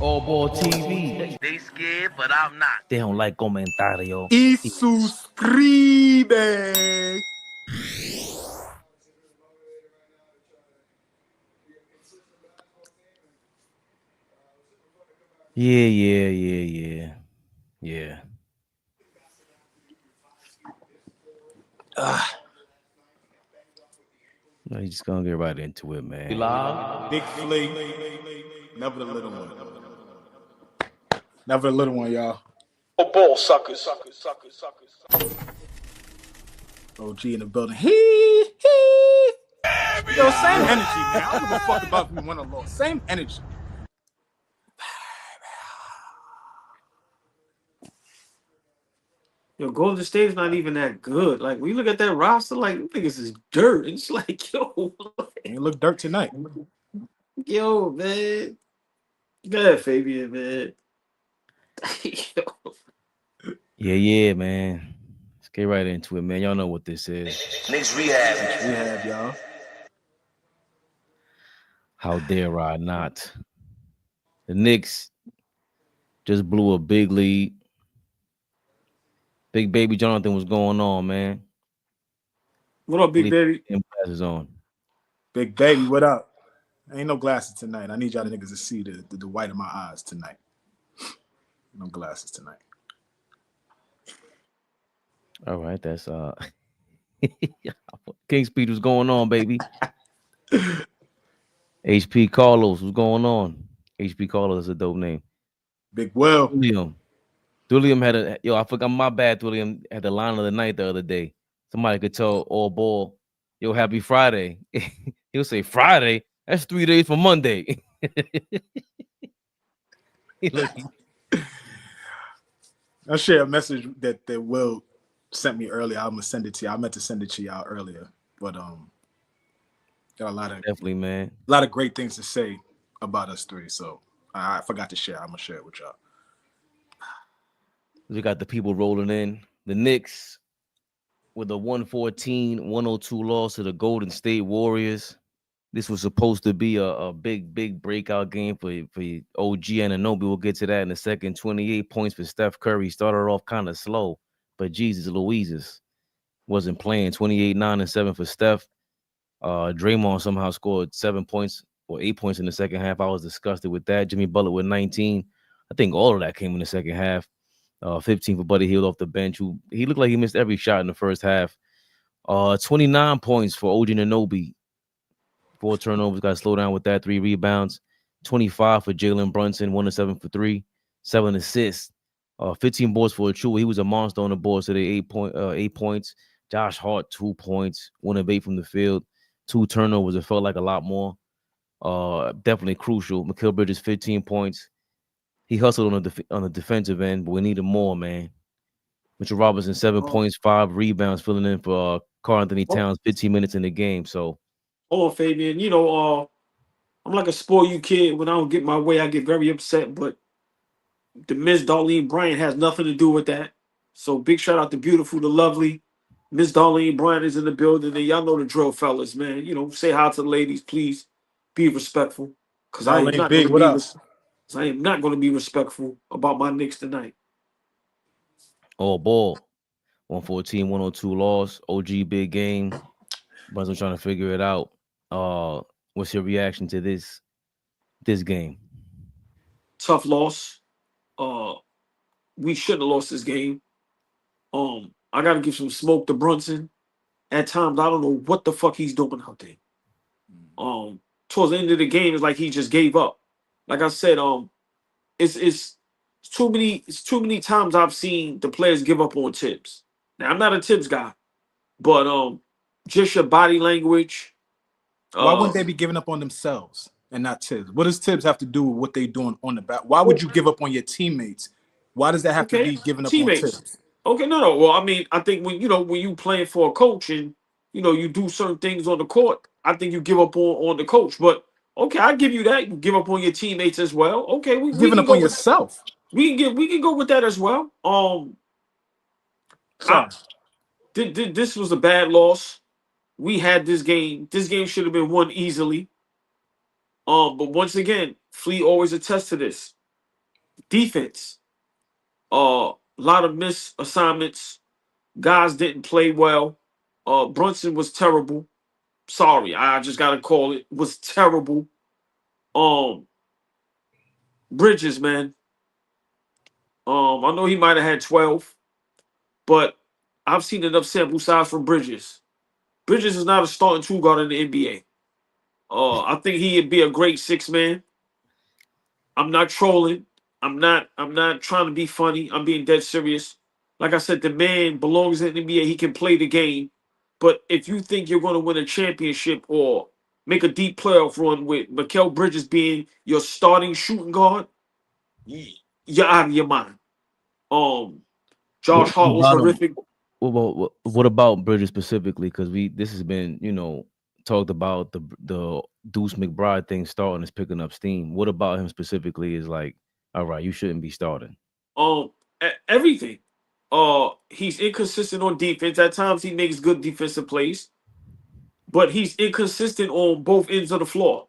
AllBall TV. They scared, but I'm not. They don't like comentario. Y suscribe. Yeah. No, you just gonna get right into it, man. Big Flea. Never the little one. Never the little one, y'all. AllBall suckers. OG in the building. Yo, same energy, man. I don't give a fuck about if we win or lost. Same energy. Yo, Golden State's not even that good. Like, when you look at that roster, like, niggas is dirt. It's like, yo. You look dirt tonight. Yo, man. Go ahead, Fabian, man. Yeah, man. Let's get right into it, man. Y'all know what this is. KNICKS Rehab. Rehab, y'all. How dare I not? The Knicks just blew a big lead. Big Baby Jonathan, what's going on, man? What up, Big Baby? Glasses on. Big Baby, what up? Ain't no glasses tonight. I need y'all niggas to see the white of my eyes tonight. No glasses tonight. All right, that's King Speed, what's going on, baby? HP Carlos, what's going on? HP Carlos is a dope name. Big Will. Dulliam had I forgot, my bad. Dulliam had the line of the night the other day. Somebody could tell AllBall, yo, happy Friday. He'll say, Friday? That's 3 days from Monday. I'll share a message that Will sent me earlier. I'm gonna send it to you. I meant to send it to y'all earlier, but got a lot of great things to say about us three. So I forgot to share. I'm gonna share it with y'all. We got the people rolling in. The Knicks with a 114-102 loss to the Golden State Warriors. This was supposed to be a big breakout game for OG Anunoby. We'll get to that in a second. 28 points for Steph Curry. Started off kind of slow, but Jesus Louises wasn't playing. 28, 9, and 7 for Steph. Draymond somehow scored 7 points or 8 points in the second half. I was disgusted with that. Jimmy Butler with 19. I think all of that came in the second half. 15 for Buddy Hield off the bench. He looked like he missed every shot in the first half. 29 points for OG Anunoby. 4 turnovers, got to slow down with that. 3 rebounds. 25 for Jalen Brunson. 1 of 7 for 3. 7 assists. 15 boards for Achua. He was a monster on the board, so they 8 points. Josh Hart, 2 points. 1 of 8 from the field. 2 turnovers. It felt like a lot more. Definitely crucial. Mikal Bridges, 15 points. He hustled on the defensive end, but we needed more, man. Mitchell Robinson, 7 points, 5 rebounds, filling in for Karl Anthony Towns, 15 minutes in the game. So, Fabian, you know, I'm like a spoiled you kid. When I don't get my way, I get very upset. But the Miss Darlene Bryant has nothing to do with that. So big shout out to Beautiful, the Lovely. Miss Darlene Bryant is in the building, and y'all know the drill, fellas, man. You know, say hi to the ladies, please. Be respectful, because I am not big. What else? I am not going to be respectful about my Knicks tonight. AllBall, 114-102 loss. OG big game. But I'm trying to figure it out. What's your reaction to this game? Tough loss. We shouldn't have lost this game. I got to give some smoke to Brunson. At times, I don't know what the fuck he's doing out there. Towards the end of the game, it's like he just gave up. Like I said, it's too many times I've seen the players give up on Tibbs. Now I'm not a Tibbs guy, but just your body language. Why wouldn't they be giving up on themselves and not Tibbs? What does Tibbs have to do with what they doing on the back? Why would you give up on your teammates? Why does that have to be giving up on Tibbs? Okay, no. Well, I mean, I think when you playing for a coach and you do certain things on the court, I think you give up on the coach, but. Okay, I give you that. You give up on your teammates as well. Okay, we giving up on yourself. We can go with that as well. This was a bad loss. We had this game. This game should have been won easily. But once again, Flea always attests to this. Defense. A lot of missed assignments. Guys didn't play well. Brunson was terrible. Sorry, I just gotta call it. Was terrible. Bridges, man. I know he might have had 12, but I've seen enough sample size from Bridges. Bridges is not a starting two guard in the NBA. I think he'd be a great 6-man. I'm not trolling. I'm not trying to be funny. I'm being dead serious. Like I said, the man belongs in the NBA. He can play the game. But if you think you're going to win a championship or make a deep playoff run with Mikal Bridges being your starting shooting guard, you're out of your mind. Josh Hart was horrific. What about Bridges specifically? Because this has been, talked about the Deuce McBride thing starting is picking up steam. What about him specifically is like, all right, you shouldn't be starting? Everything. He's inconsistent on defense. At times he makes good defensive plays, but he's inconsistent on both ends of the floor.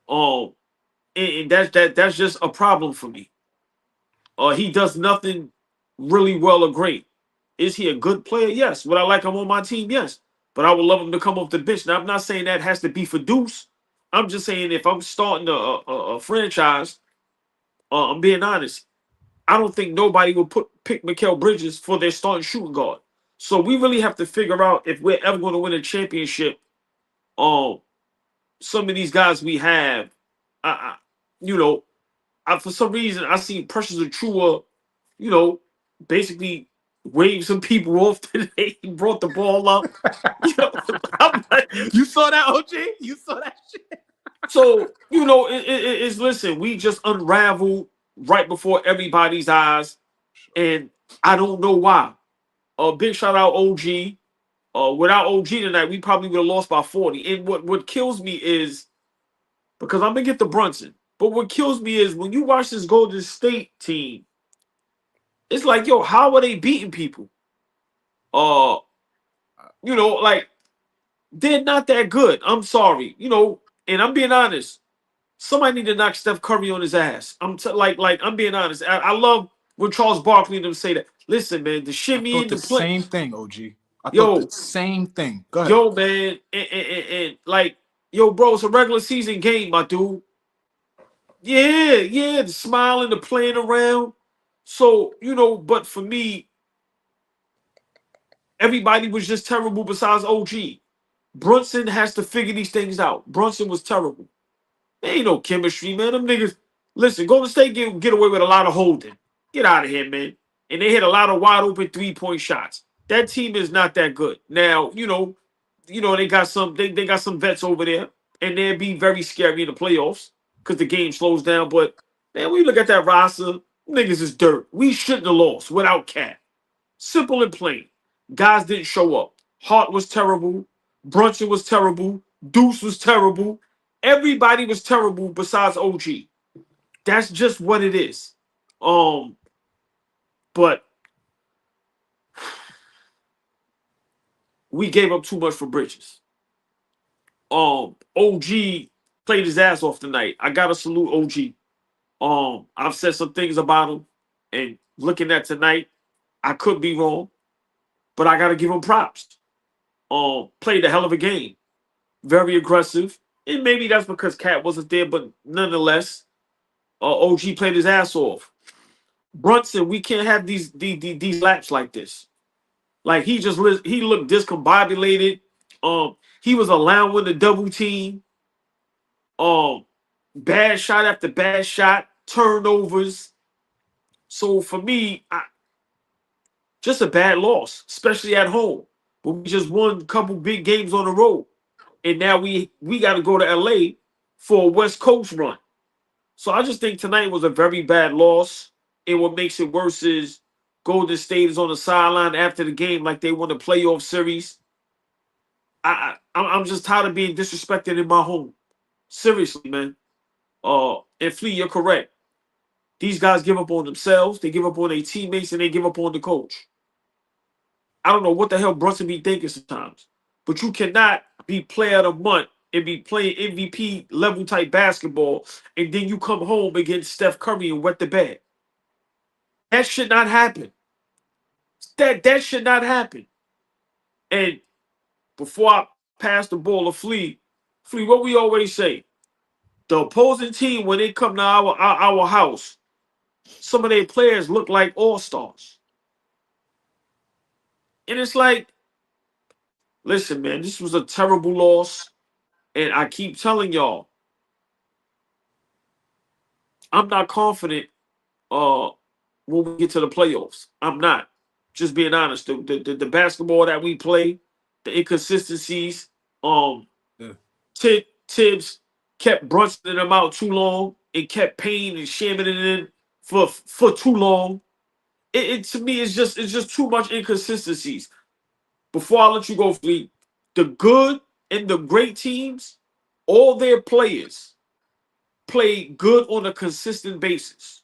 And that's just a problem for me. He does nothing really well or great. Is he a good player? Yes. Would I like him on my team? Yes. But I would love him to come off the bench. Now, I'm not saying that has to be for Deuce. I'm just saying if I'm starting a franchise, I'm being honest. I don't think nobody will pick Mikal Bridges for their starting shooting guard. So we really have to figure out if we're ever going to win a championship. Some of these guys we have, for some reason I see Precious Achiuwa, basically wave some people off today. He brought the ball up. I'm like, you saw that, OG? You saw that shit? So, it's listen, we just unraveled right before everybody's eyes, and I don't know why. Big shout out OG. Without OG tonight, we probably would have lost by 40. And what kills me is, because I'm gonna get the Brunson, but what kills me is when you watch this Golden State team, it's like, yo, how are they beating people? Like, they're not that good. I'm sorry, and I'm being honest. Somebody need to knock Steph Curry on his ass. I'm being honest. I love when Charles Barkley and them say that. Listen, man, the shimmy in the play. Same thing, OG. I thought the same thing. Go ahead. Yo, man, and like, yo, bro, it's a regular season game, my dude. Yeah, the smiling, the playing around. So, but for me, everybody was just terrible besides OG. Brunson has to figure these things out. Brunson was terrible. There ain't no chemistry, man. Them niggas, listen, Golden State get away with a lot of holding. Get out of here, man. And they hit a lot of wide open 3-point shots. That team is not that good. Now, they got some vets over there, and they'll be very scary in the playoffs because the game slows down. But man, when you look at that roster, niggas is dirt. We shouldn't have lost without Cat. Simple and plain. Guys didn't show up. Hart was terrible. Brunson was terrible. Deuce was terrible. Everybody was terrible besides OG. That's just what it is. But we gave up too much for Bridges. OG played his ass off tonight. I gotta salute OG. I've said some things about him, and looking at tonight, I could be wrong, but I gotta give him props. Played a hell of a game. Very aggressive. And maybe that's because Cat wasn't there, but nonetheless, OG played his ass off. Brunson, we can't have these laps like this. Like, he looked discombobulated. He was allowing the double team. Bad shot after bad shot, turnovers. So for me, just a bad loss, especially at home. But we just won a couple big games on the road. And now we got to go to LA for a West Coast run. So I just think tonight was a very bad loss. And what makes it worse is Golden State is on the sideline after the game like they won a playoff series. I'm just tired of being disrespected in my home. Seriously, man. And Flea, you're correct. These guys give up on themselves, they give up on their teammates, and they give up on the coach. I don't know what the hell Brunson be thinking sometimes. But you cannot be player of the month and be playing MVP level type basketball, and then you come home against Steph Curry and wet the bed. That should not happen. That should not happen. And before I pass the ball to Flea, what we always say, the opposing team, when they come to our house, some of their players look like all-stars. And it's like, listen, man, this was a terrible loss. And I keep telling y'all, I'm not confident when we get to the playoffs. I'm not. Just being honest. The basketball that we play, the inconsistencies, Tibbs kept Brunson them out too long and kept Payne and shamming it in for too long. It to me it's just too much inconsistencies. Before I let you go, Fleet, the good and the great teams, all their players play good on a consistent basis.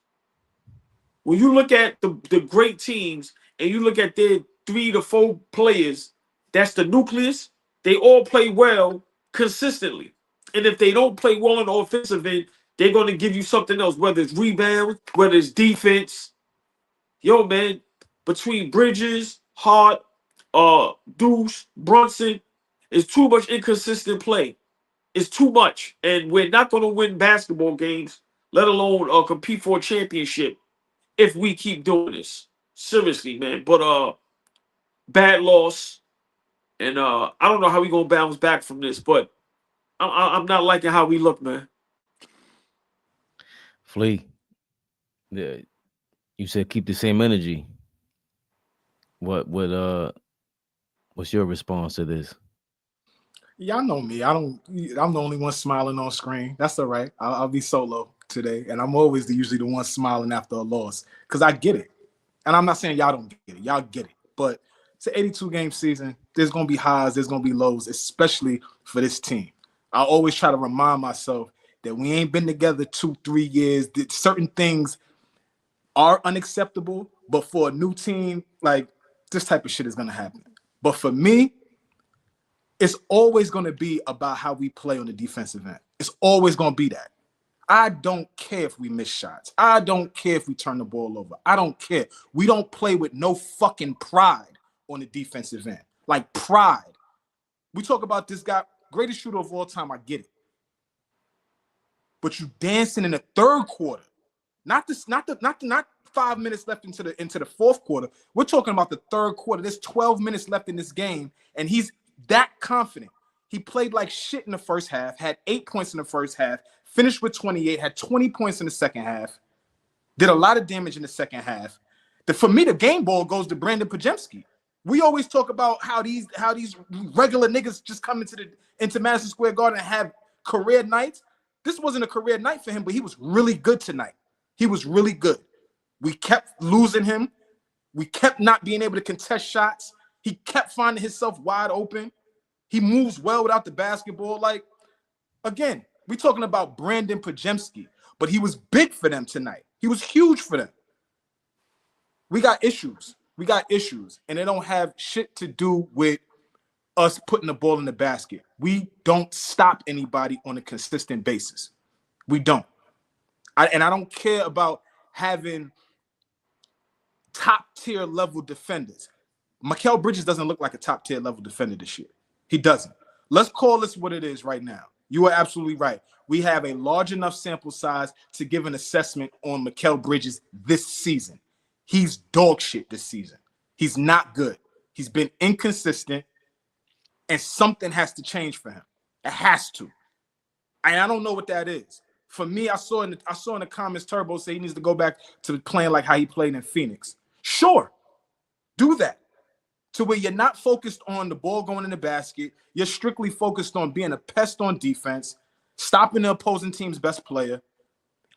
When you look at the great teams and you look at their 3 to 4 players, that's the nucleus, they all play well consistently. And if they don't play well on the offensive end, they're going to give you something else, whether it's rebound, whether it's defense. Yo, man, between Bridges, Hart, Deuce, Brunson, it's too much inconsistent play. It's too much. And we're not going to win basketball games, let alone compete for a championship, if we keep doing this. Seriously, man. But bad loss. And I don't know how we're going to bounce back from this, but I'm not liking how we look, man. Flea, yeah, you said keep the same energy. What's your response to this? Y'all know me. I'm the only one smiling on screen. That's all right. I'll be solo today, and I'm always usually the one smiling after a loss because I get it. And I'm not saying y'all don't get it. Y'all get it. But it's an 82-game season. There's gonna be highs. There's gonna be lows, especially for this team. I always try to remind myself that we ain't been together 2-3 years. That certain things are unacceptable, but for a new team, like this type of shit is gonna happen. But for me, it's always going to be about how we play on the defensive end. It's always going to be that. I don't care if we miss shots. I don't care if we turn the ball over. I don't care. We don't play with no fucking pride on the defensive end. Like pride. We talk about this guy, greatest shooter of all time. I get it. But you dancing in the third quarter. Not 5 minutes left into the fourth quarter. We're talking about the third quarter. There's 12 minutes left in this game, and he's that confident. He played like shit in the first half, had 8 points in the first half, finished with 28, had 20 points in the second half, did a lot of damage in the second half. For me, the game ball goes to Brandon Pajemski. We always talk about how these regular niggas just come into Madison Square Garden and have career nights. This wasn't a career night for him, but he was really good tonight. He was really good. We kept losing him. We kept not being able to contest shots. He kept finding himself wide open. He moves well without the basketball. Like, again, we're talking about Brandon Pajemski, but he was big for them tonight. He was huge for them. We got issues. And they don't have shit to do with us putting the ball in the basket. We don't stop anybody on a consistent basis. We don't. I don't care about having top-tier level defenders. Mikal Bridges doesn't look like a top-tier level defender this year. He doesn't. Let's call this what it is right now. You are absolutely right. We have a large enough sample size to give an assessment on Mikal Bridges this season. He's dog shit this season. He's not good. He's been inconsistent, and something has to change for him. It has to. And I don't know what that is. For me, I saw in the comments Turbo say he needs to go back to playing like how he played in Phoenix. Sure, do that. To where you're not focused on the ball going in the basket. You're strictly focused on being a pest on defense, stopping the opposing team's best player,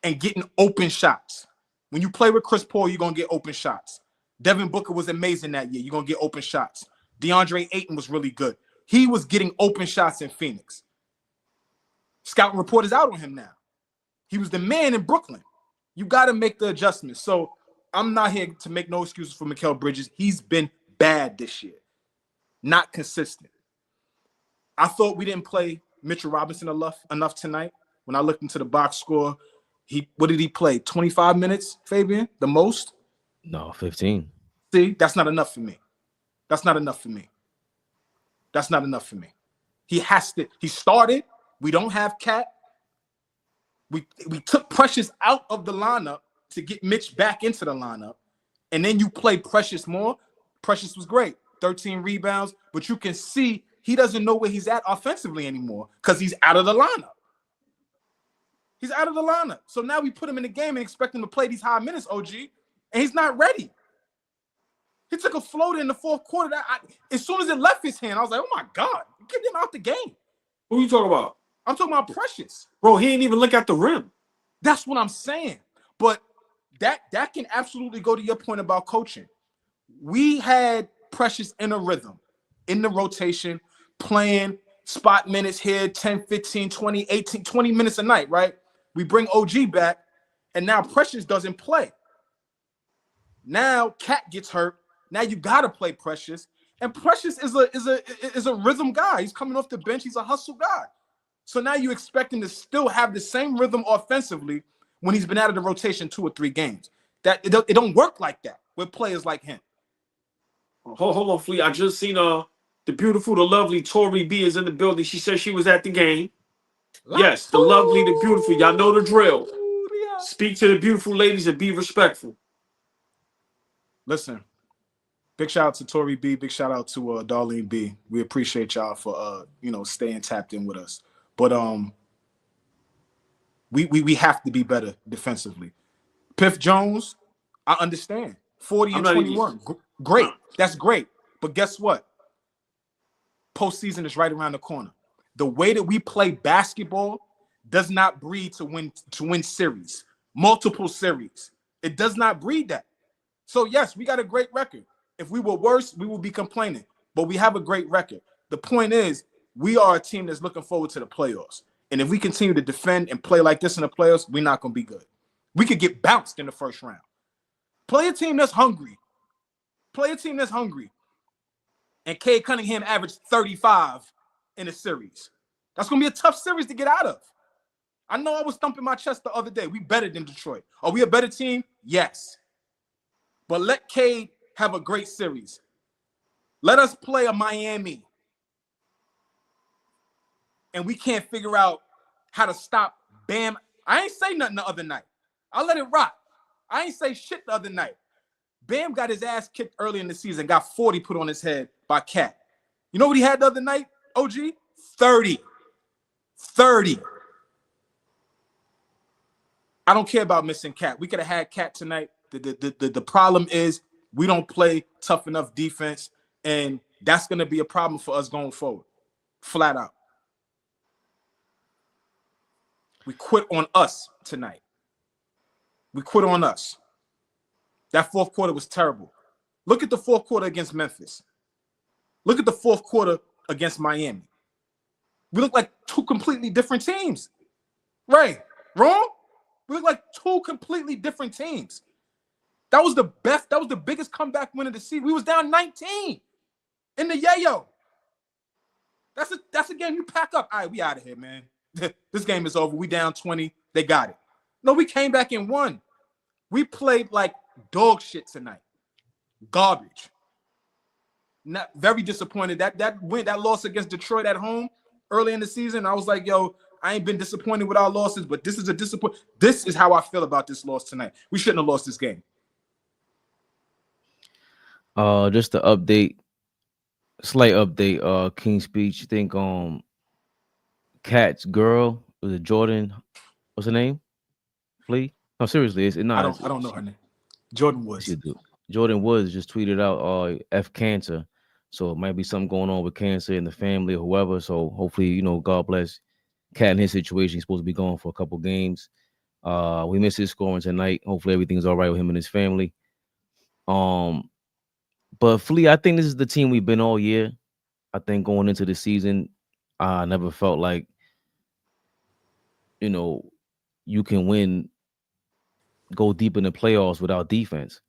and getting open shots. When you play with Chris Paul, you're going to get open shots. Devin Booker was amazing that year. You're going to get open shots. DeAndre Ayton was really good. He was getting open shots in Phoenix. Scouting report is out on him now. He was the man in Brooklyn. You got to make the adjustments. So I'm not here to make no excuses for Mikal Bridges. He's been bad this year. Not consistent. I thought we didn't play Mitchell Robinson enough tonight. When I looked into the box score, what did he play? 25 minutes, Fabian? The most? No, 15. See, that's not enough for me. That's not enough for me. That's not enough for me. He started. We don't have Cat. We took Precious out of the lineup to get Mitch back into the lineup. And then you play Precious more. Precious was great. 13 rebounds. But you can see he doesn't know where he's at offensively anymore because he's out of the lineup. He's out of the lineup. So now we put him in the game and expect him to play these high minutes, OG, and he's not ready. He took a floater in the fourth quarter. As soon as it left his hand, I was like, oh, my God, get him out the game. Who are you talking about? I'm talking about Precious. Bro, he didn't even look at the rim. That's what I'm saying. But that can absolutely go to your point about coaching. We had Precious in a rhythm, in the rotation, playing spot minutes here, 10, 15, 20, 18, 20 minutes a night, right? We bring OG back, and now Precious doesn't play. Now Cat gets hurt. Now you got to play Precious. And Precious is a rhythm guy. He's coming off the bench. He's a hustle guy. So now you expect him to still have the same rhythm offensively when he's been out of the rotation 2 or 3 games. That it don't work like that with players like him. Hold on, Flea. I just seen the beautiful, the lovely Tori B is in the building. She said she was at the game. Yes, the lovely, the beautiful. Y'all know the drill. Speak to the beautiful ladies and be respectful. Listen, big shout out to Tori B. Big shout out to Darlene B. We appreciate y'all for staying tapped in with us. But we have to be better defensively. Piff Jones, I understand. 40 and 21. Great. That's great. But guess what? Postseason is right around the corner. The way that we play basketball does not breed to win series, multiple series. It does not breed that. So yes, we got a great record. If we were worse, we would be complaining. But we have a great record. The point is, we are a team that's looking forward to the playoffs. And if we continue to defend and play like this in the playoffs, we're not going to be good. We could get bounced in the first round. Play a team that's hungry. Play a team that's hungry. And Cade Cunningham averaged 35 in a series. That's going to be a tough series to get out of. I know I was thumping my chest the other day. We better than Detroit. Are we a better team? Yes. But let Cade have a great series. Let us play a Miami. And we can't figure out how to stop Bam. I ain't say nothing the other night. I let it rock. I ain't say shit the other night. Bam got his ass kicked early in the season, got 40 put on his head by Cat. You know what he had the other night, OG? 30. 30. I don't care about missing Cat. We could have had Cat tonight. The problem is we don't play tough enough defense, and that's going to be a problem for us going forward, flat out. We quit on us tonight. We quit on us. That fourth quarter was terrible. Look at the fourth quarter against Memphis. Look at the fourth quarter against Miami. We look like 2 completely different teams. Right? Wrong? We look like 2 completely different teams. That was the best. That was the biggest comeback win of the season. We was down 19 in the yayo. That's a game you pack up. All right, we out of here, man. This game is over. We down 20. They got it. No, we came back and won. We played like dog shit tonight. Garbage. Not very disappointed. That loss against Detroit at home early in the season, I was like, yo, I ain't been disappointed with our losses, but this is a disappointment. This is how I feel about this loss tonight. We shouldn't have lost this game. Just to update, slight update. King's Speech. I think Cat's girl was it Jordan? What's her name? Flea? No, seriously, it's not. I don't know her name. Jordan Woods. Jordan Woods just tweeted out F cancer. So it might be something going on with cancer in the family or whoever. So hopefully, God bless Cat in his situation. He's supposed to be gone for a couple games. We missed his scoring tonight. Hopefully everything's all right with him and his family. But Flea, I think this is the team we've been all year. I think going into the season, I never felt like, you can go deep in the playoffs without defense.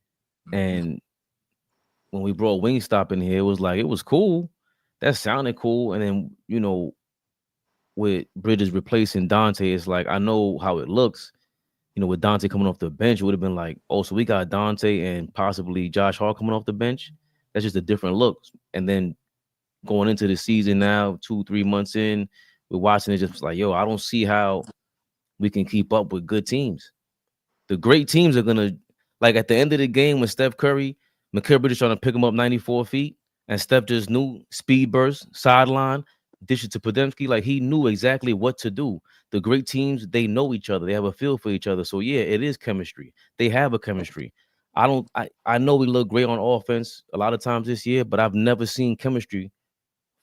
And when we brought Wingstop in here, it was cool. That sounded cool. And then, with Bridges replacing Dante, it's like I know how it looks. You know, with Dante coming off the bench, it would have been like, oh, so we got Dante and possibly Josh Hart coming off the bench. That's just a different look. And then going into the season now, 2-3 months in, we're watching it just like, yo, I don't see how we can keep up with good teams. The great teams are gonna, like at the end of the game when Steph Curry, Mikal Bridges trying to pick him up 94 feet, and Steph just knew speed burst, sideline, dish it to Podemski. Like he knew exactly what to do. The great teams, they know each other. They have a feel for each other. So yeah, it is chemistry. They have a chemistry. I know we look great on offense a lot of times this year, but I've never seen chemistry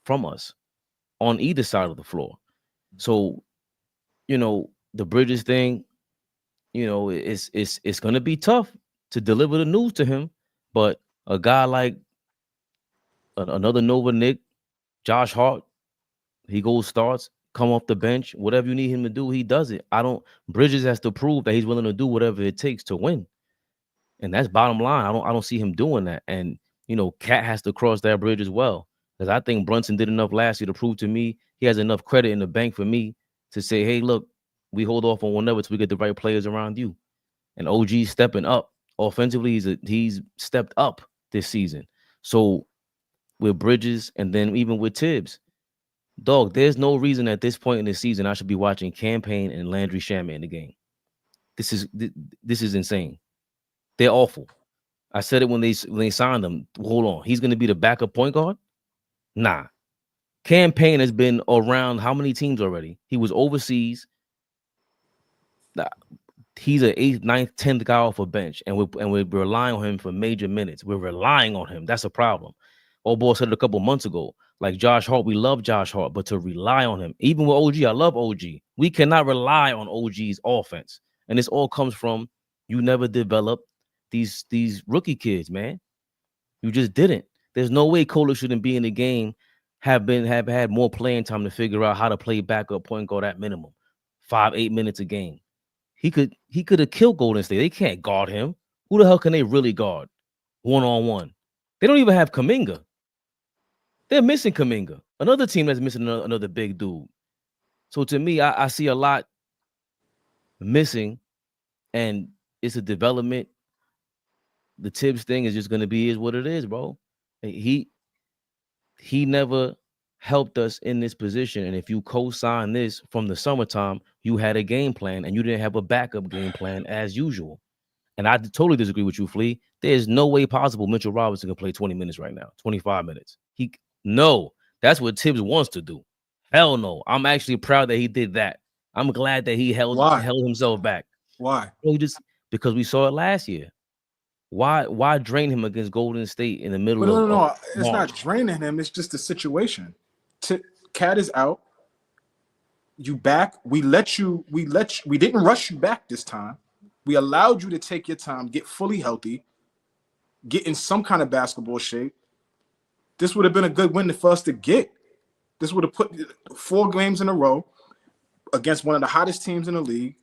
from us on either side of the floor. So, you know, the Bridges thing, you know, it's gonna be tough to deliver the news to him. But a guy like another Nova Nick, Josh Hart, he goes, starts, come off the bench, whatever you need him to do, he does it. Bridges has to prove that he's willing to do whatever it takes to win. And that's bottom line. I don't see him doing that. And you know, Cat has to cross that bridge as well. Because I think Brunson did enough last year to prove to me he has enough credit in the bank for me to say, hey, look, we hold off on whenever till we get the right players around you. And OG stepping up offensively, he's stepped up this season. So with Bridges and then even with Tibbs, dog, there's no reason at this point in the season I should be watching Campaign and Landry Shamet in the game. This is insane. They're awful. I said it when they signed him. Hold on, he's going to be the backup point guard? Nah. Campaign has been around how many teams already? He was overseas. He's an 8th, 9th, 10th guy off a bench, and we're relying on him for major minutes. We're relying on him. That's a problem. AllBall said it a couple months ago. Like Josh Hart, we love Josh Hart, but to rely on him, even with OG, I love OG. We cannot rely on OG's offense, and this all comes from you never developed these rookie kids, man. You just didn't. There's no way Kohler shouldn't be in the game. Have had more playing time to figure out how to play backup point guard at minimum, 5-8 minutes a game. He could have killed Golden State. They can't guard him. Who the hell can they really guard one-on-one? They don't even have Kuminga. They're missing Kuminga, another team that's missing another big dude. So to me, I see a lot missing, and it's a development. The Tibbs thing is just going to be what it is, bro. He never helped us in this position, and if you co-sign this from the summertime, you had a game plan, and you didn't have a backup game plan as usual. And I totally disagree with you, Flea. There's no way possible Mitchell Robinson can play 20 minutes right now, 25 minutes. No, that's what Tibbs wants to do. Hell no. I'm actually proud that he did that. I'm glad that he held himself back. Why? Because we saw it last year. Why drain him against Golden State in the middle of No. It's not draining him. It's just the situation. Cat is out. You back. We didn't rush you back this time. We allowed you to take your time, get fully healthy, get in some kind of basketball shape. This would have been a good win for us to get. This would have put 4 games in a row against one of the hottest teams in the league.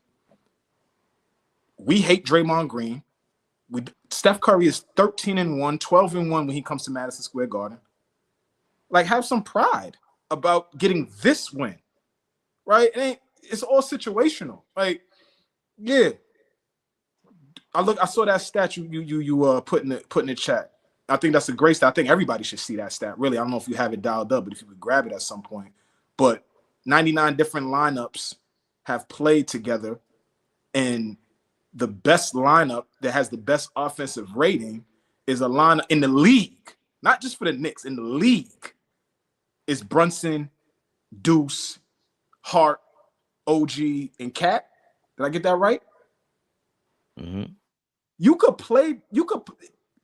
We hate Draymond Green. Steph Curry is 13-1, 12-1 when he comes to Madison Square Garden. Like, have some pride about getting this win, right? It's all situational. Like, yeah. I saw that stat you put in the chat. I think that's a great stat. I think everybody should see that stat. Really, I don't know if you have it dialed up, but if you could grab it at some point. But 99 different lineups have played together, and the best lineup that has the best offensive rating is a lineup in the league, not just for the Knicks, in the league, is Brunson, Deuce, Hart, OG, and Cat. Did I get that right? Mm-hmm.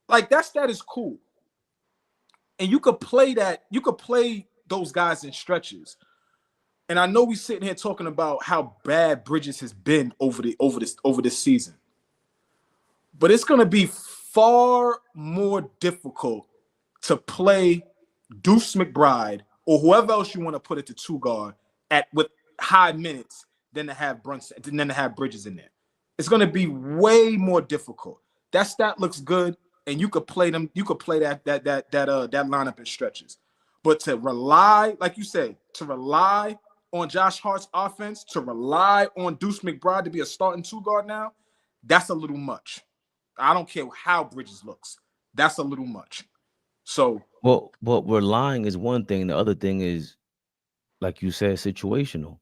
Like, that stat is cool. And you could play those guys in stretches. And I know we sitting here talking about how bad Bridges has been over this season. But it's going to be far more difficult to play Deuce McBride or whoever else you want to put it to 2 guard with high minutes than to have Bridges in there. It's going to be way more difficult. That stat looks good, and you could play them. You could play that lineup in stretches. But to rely, like you said, on Josh Hart's offense to rely on Deuce McBride to be a starting 2 guard now, that's a little much. I don't care how Bridges looks. That's a little much. So, well, relying is one thing. The other thing is, like you said, situational.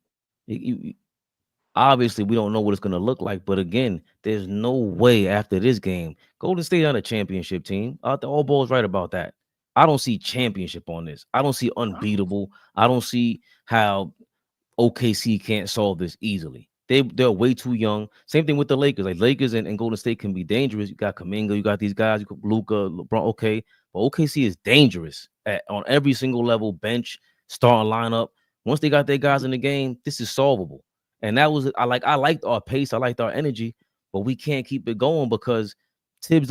Obviously, we don't know what it's going to look like. But again, there's no way after this game, Golden State on a championship team. AllBall's right about that. I don't see championship on this. I don't see unbeatable. I don't see how OKC can't solve this easily. They're way too young. Same thing with the Lakers. Like Lakers and Golden State can be dangerous. You got Kuminga, you got these guys, you got Luka, LeBron. Okay, but OKC is dangerous on every single level, bench, starting lineup. Once they got their guys in the game, this is solvable. And that was I liked our pace, I liked our energy, but we can't keep it going because Tibbs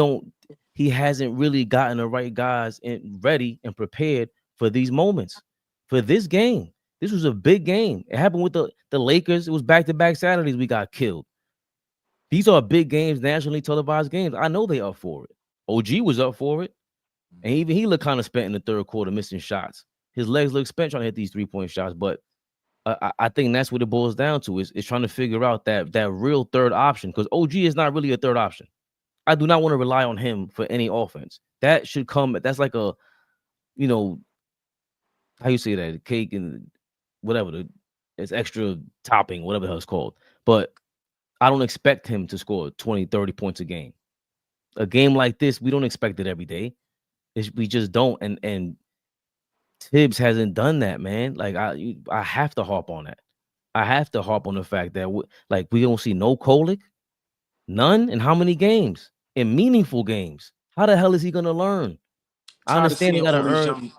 he hasn't really gotten the right guys ready and prepared for these moments, for this game. This was a big game. It happened with the Lakers. It was back-to-back Saturdays we got killed. These are big games, nationally televised games. I know they up for it. OG was up for it. And even he looked kind of spent in the third quarter, missing shots. His legs look spent trying to hit these three-point shots. But I think that's what it boils down to is trying to figure out that real third option, because OG is not really a third option. I do not want to rely on him for any offense. That should come. That's like a, how you say that? Cake and whatever. It's extra topping, whatever the hell it's called. But I don't expect him to score 20, 30 points a game. A game like this, we don't expect it every day. We just don't. And Tibbs hasn't done that, man. Like I have to harp on that. I have to harp on the fact that we don't see no Kolick, none. In how many games? In meaningful games. How the hell is he gonna learn? I understand he gotta earn.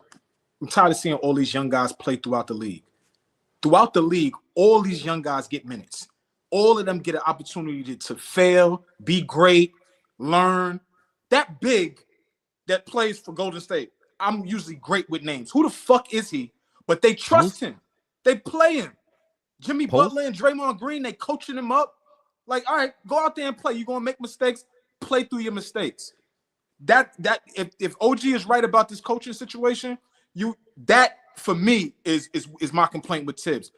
I'm tired of seeing all these young guys play throughout the league. Throughout the league, all these young guys get minutes. All of them get an opportunity to fail, be great, learn. That big that plays for Golden State, I'm usually great with names. Who the fuck is he? But they trust him. They play him. Jimmy Butler and Draymond Green, they coaching him up. Like, all right, go out there and play. You're gonna make mistakes. Play through your mistakes. If OG is right about this coaching situation, that for me is my complaint with Tibbs.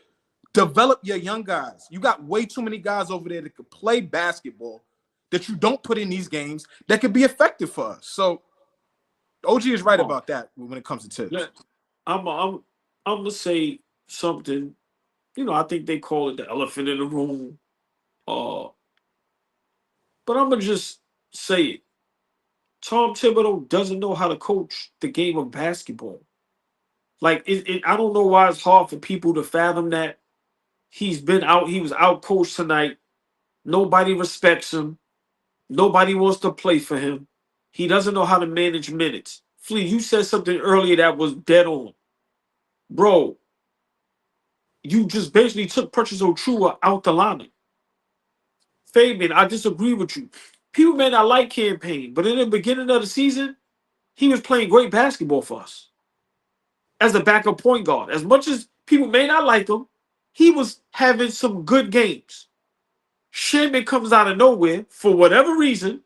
Develop your young guys. You got way too many guys over there that could play basketball that you don't put in these games that could be effective for us. So OG is right about that when it comes to Tibbs. Yeah, I'm gonna say something. I think they call it the elephant in the room. But I'm gonna just say it. Tom Thibodeau doesn't know how to coach the game of basketball. Like I don't know why it's hard for people to fathom that. He was out coached tonight. Nobody respects him. Nobody wants to play for him. He doesn't know how to manage minutes. Flea, you said something earlier that was dead on. Bro, you just basically took Precious Achiuwa out the lineup. Fabian, I disagree with you. People may not like Campaign, but in the beginning of the season, he was playing great basketball for us as a backup point guard. As much as people may not like him, he was having some good games. Shannon comes out of nowhere for whatever reason,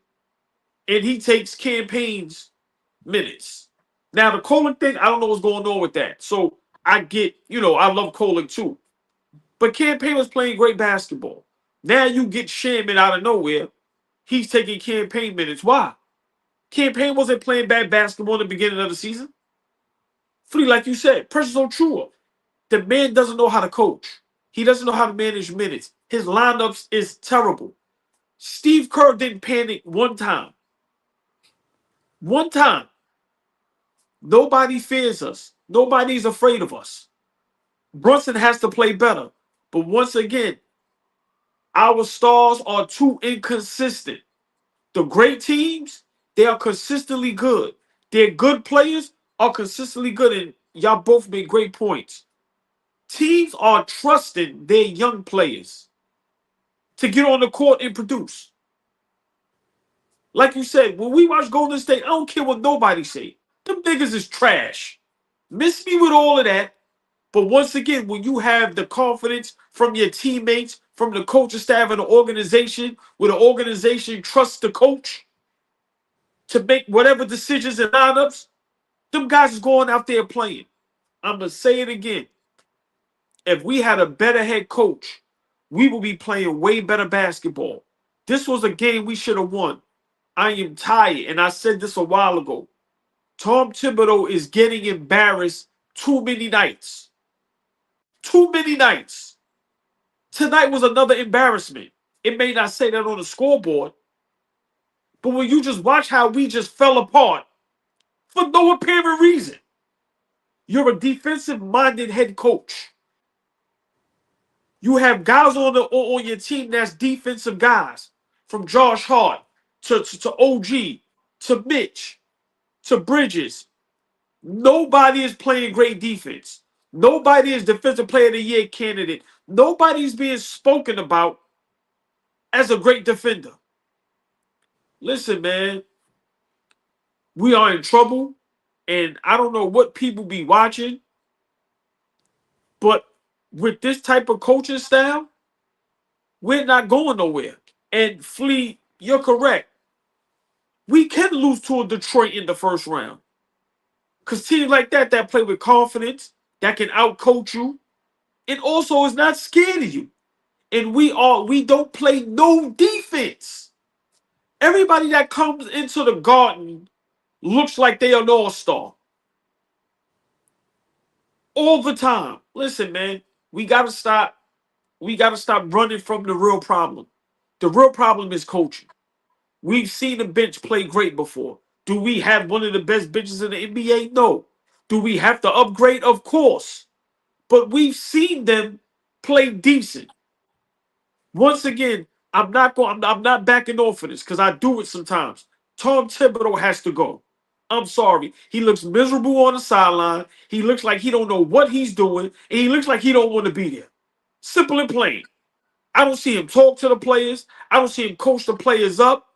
and he takes Campaign's minutes. Now, the Kolick thing, I don't know what's going on with that. So I get, I love Kolick too. But Campaign was playing great basketball. Now you get Shannon out of nowhere. He's taking Campaign minutes. Why? Campaign wasn't playing bad basketball in the beginning of the season. Flea, like you said, Precious Achiuwa. The man doesn't know how to coach. He doesn't know how to manage minutes. His lineups is terrible. Steve Kerr didn't panic one time. One time. Nobody fears us. Nobody's afraid of us. Brunson has to play better. But once again, our stars are too inconsistent. The great teams, they are consistently good. Their good players are consistently good. And y'all both made great points. Teams are trusting their young players to get on the court and produce. Like you said, when we watch Golden State, I don't care what nobody say. Them niggas is trash. Miss me with all of that. But once again, when you have the confidence from your teammates, from the coaching staff and the organization, where the organization trusts the coach to make whatever decisions and lineups, them guys is going out there playing. I'm going to say it again. if we had a better head coach, we would be playing way better basketball. This was a game we should have won. I am tired, and I said this a while ago. Tom Thibodeau is getting embarrassed too many nights. Too many nights. Tonight was another embarrassment. It may not say that on the scoreboard, but when you just watch how we just fell apart for no apparent reason. You're a defensive-minded head coach. You have guys on your team that's defensive guys, from Josh Hart to OG to Mitch to Bridges. Nobody is playing great defense. Nobody is Defensive Player of the Year candidate. Nobody's being spoken about as a great defender. Listen, man, we are in trouble, and I don't know what people be watching, but with this type of coaching style, we're not going nowhere. And Flea, you're correct. We can lose to a Detroit in the first round. Because teams like that play with confidence, that can outcoach you, and also is not scared of you. And we don't play no defense. Everybody that comes into the Garden looks like they are an all-star. All the time. Listen, man, we gotta stop running from the real problem. The real problem is coaching. We've seen the bench play great before. Do we have one of the best benches in the NBA? No. Do we have to upgrade? Of course. But we've seen them play decent. Once again, I'm not backing off of this because I do it sometimes. Tom Thibodeau has to go. I'm sorry. He looks miserable on the sideline. He looks like he don't know what he's doing, and he looks like he don't want to be there. Simple and plain. I don't see him talk to the players. I don't see him coach the players up.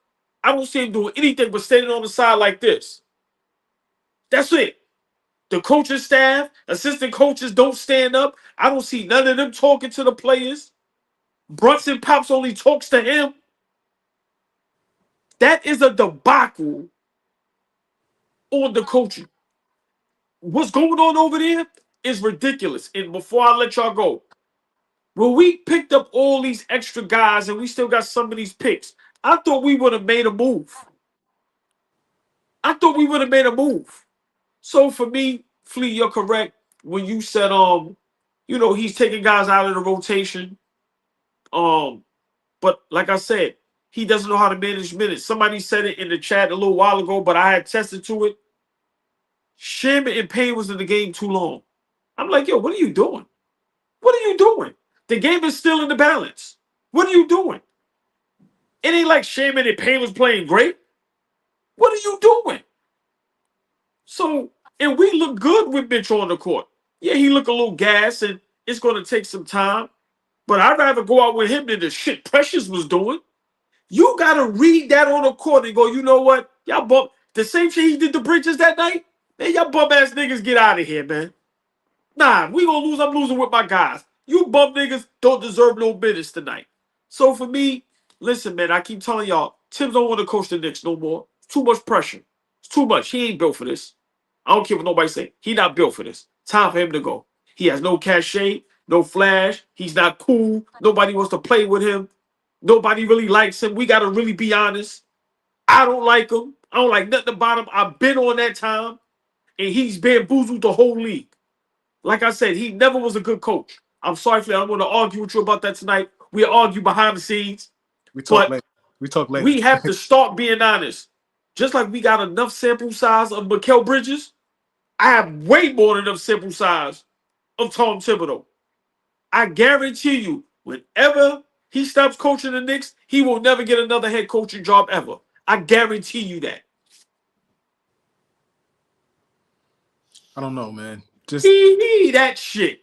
I don't see him doing anything but standing on the side like this. That's it. The coaching staff, assistant coaches don't stand up. I don't see none of them talking to the players. Brunson Pops only talks to him. That is a debacle on the coaching. What's going on over there is ridiculous. And before I let y'all go, when we picked up all these extra guys and we still got some of these picks, I thought we would have made a move. So for me, Flea, you're correct when you said he's taking guys out of the rotation. But like I said, he doesn't know how to manage minutes. Somebody said it in the chat a little while ago, but I had tested to it. Shamit and Payne was in the game too long. I'm like, yo, what are you doing? What are you doing? The game is still in the balance. What are you doing? It ain't like Shamit and Payne was playing great. What are you doing? So, and we look good with Mitch on the court. Yeah, he look a little gassed, and it's going to take some time. But I'd rather go out with him than the shit Precious was doing. You got to read that on the court and go, you know what? Y'all bump the same shit he did to Bridges that night. Man, y'all bum ass niggas get out of here, man. Nah, we going to lose. I'm losing with my guys. You bum niggas don't deserve no minutes tonight. So for me, listen, man, I keep telling y'all, Tim don't want to coach the Knicks no more. It's too much pressure. It's too much. He ain't built for this. I don't care what nobody say. He not built for this. Time for him to go. He has no cachet, no flash. He's not cool. Nobody wants to play with him. Nobody really likes him. We got to really be honest. I don't like him. I don't like nothing about him. I've been on that time, and he's bamboozled the whole league. Like I said, he never was a good coach. I'm sorry for that. I don't want to argue with you about that tonight. We argue behind the scenes. We talk later. We have to start being honest. Just like we got enough sample size of Mikal Bridges, I have way more than enough sample size of Tom Thibodeau. I guarantee you, whenever he stops coaching the Knicks, he will never get another head coaching job ever. I guarantee you that. I don't know, man. Just that shit.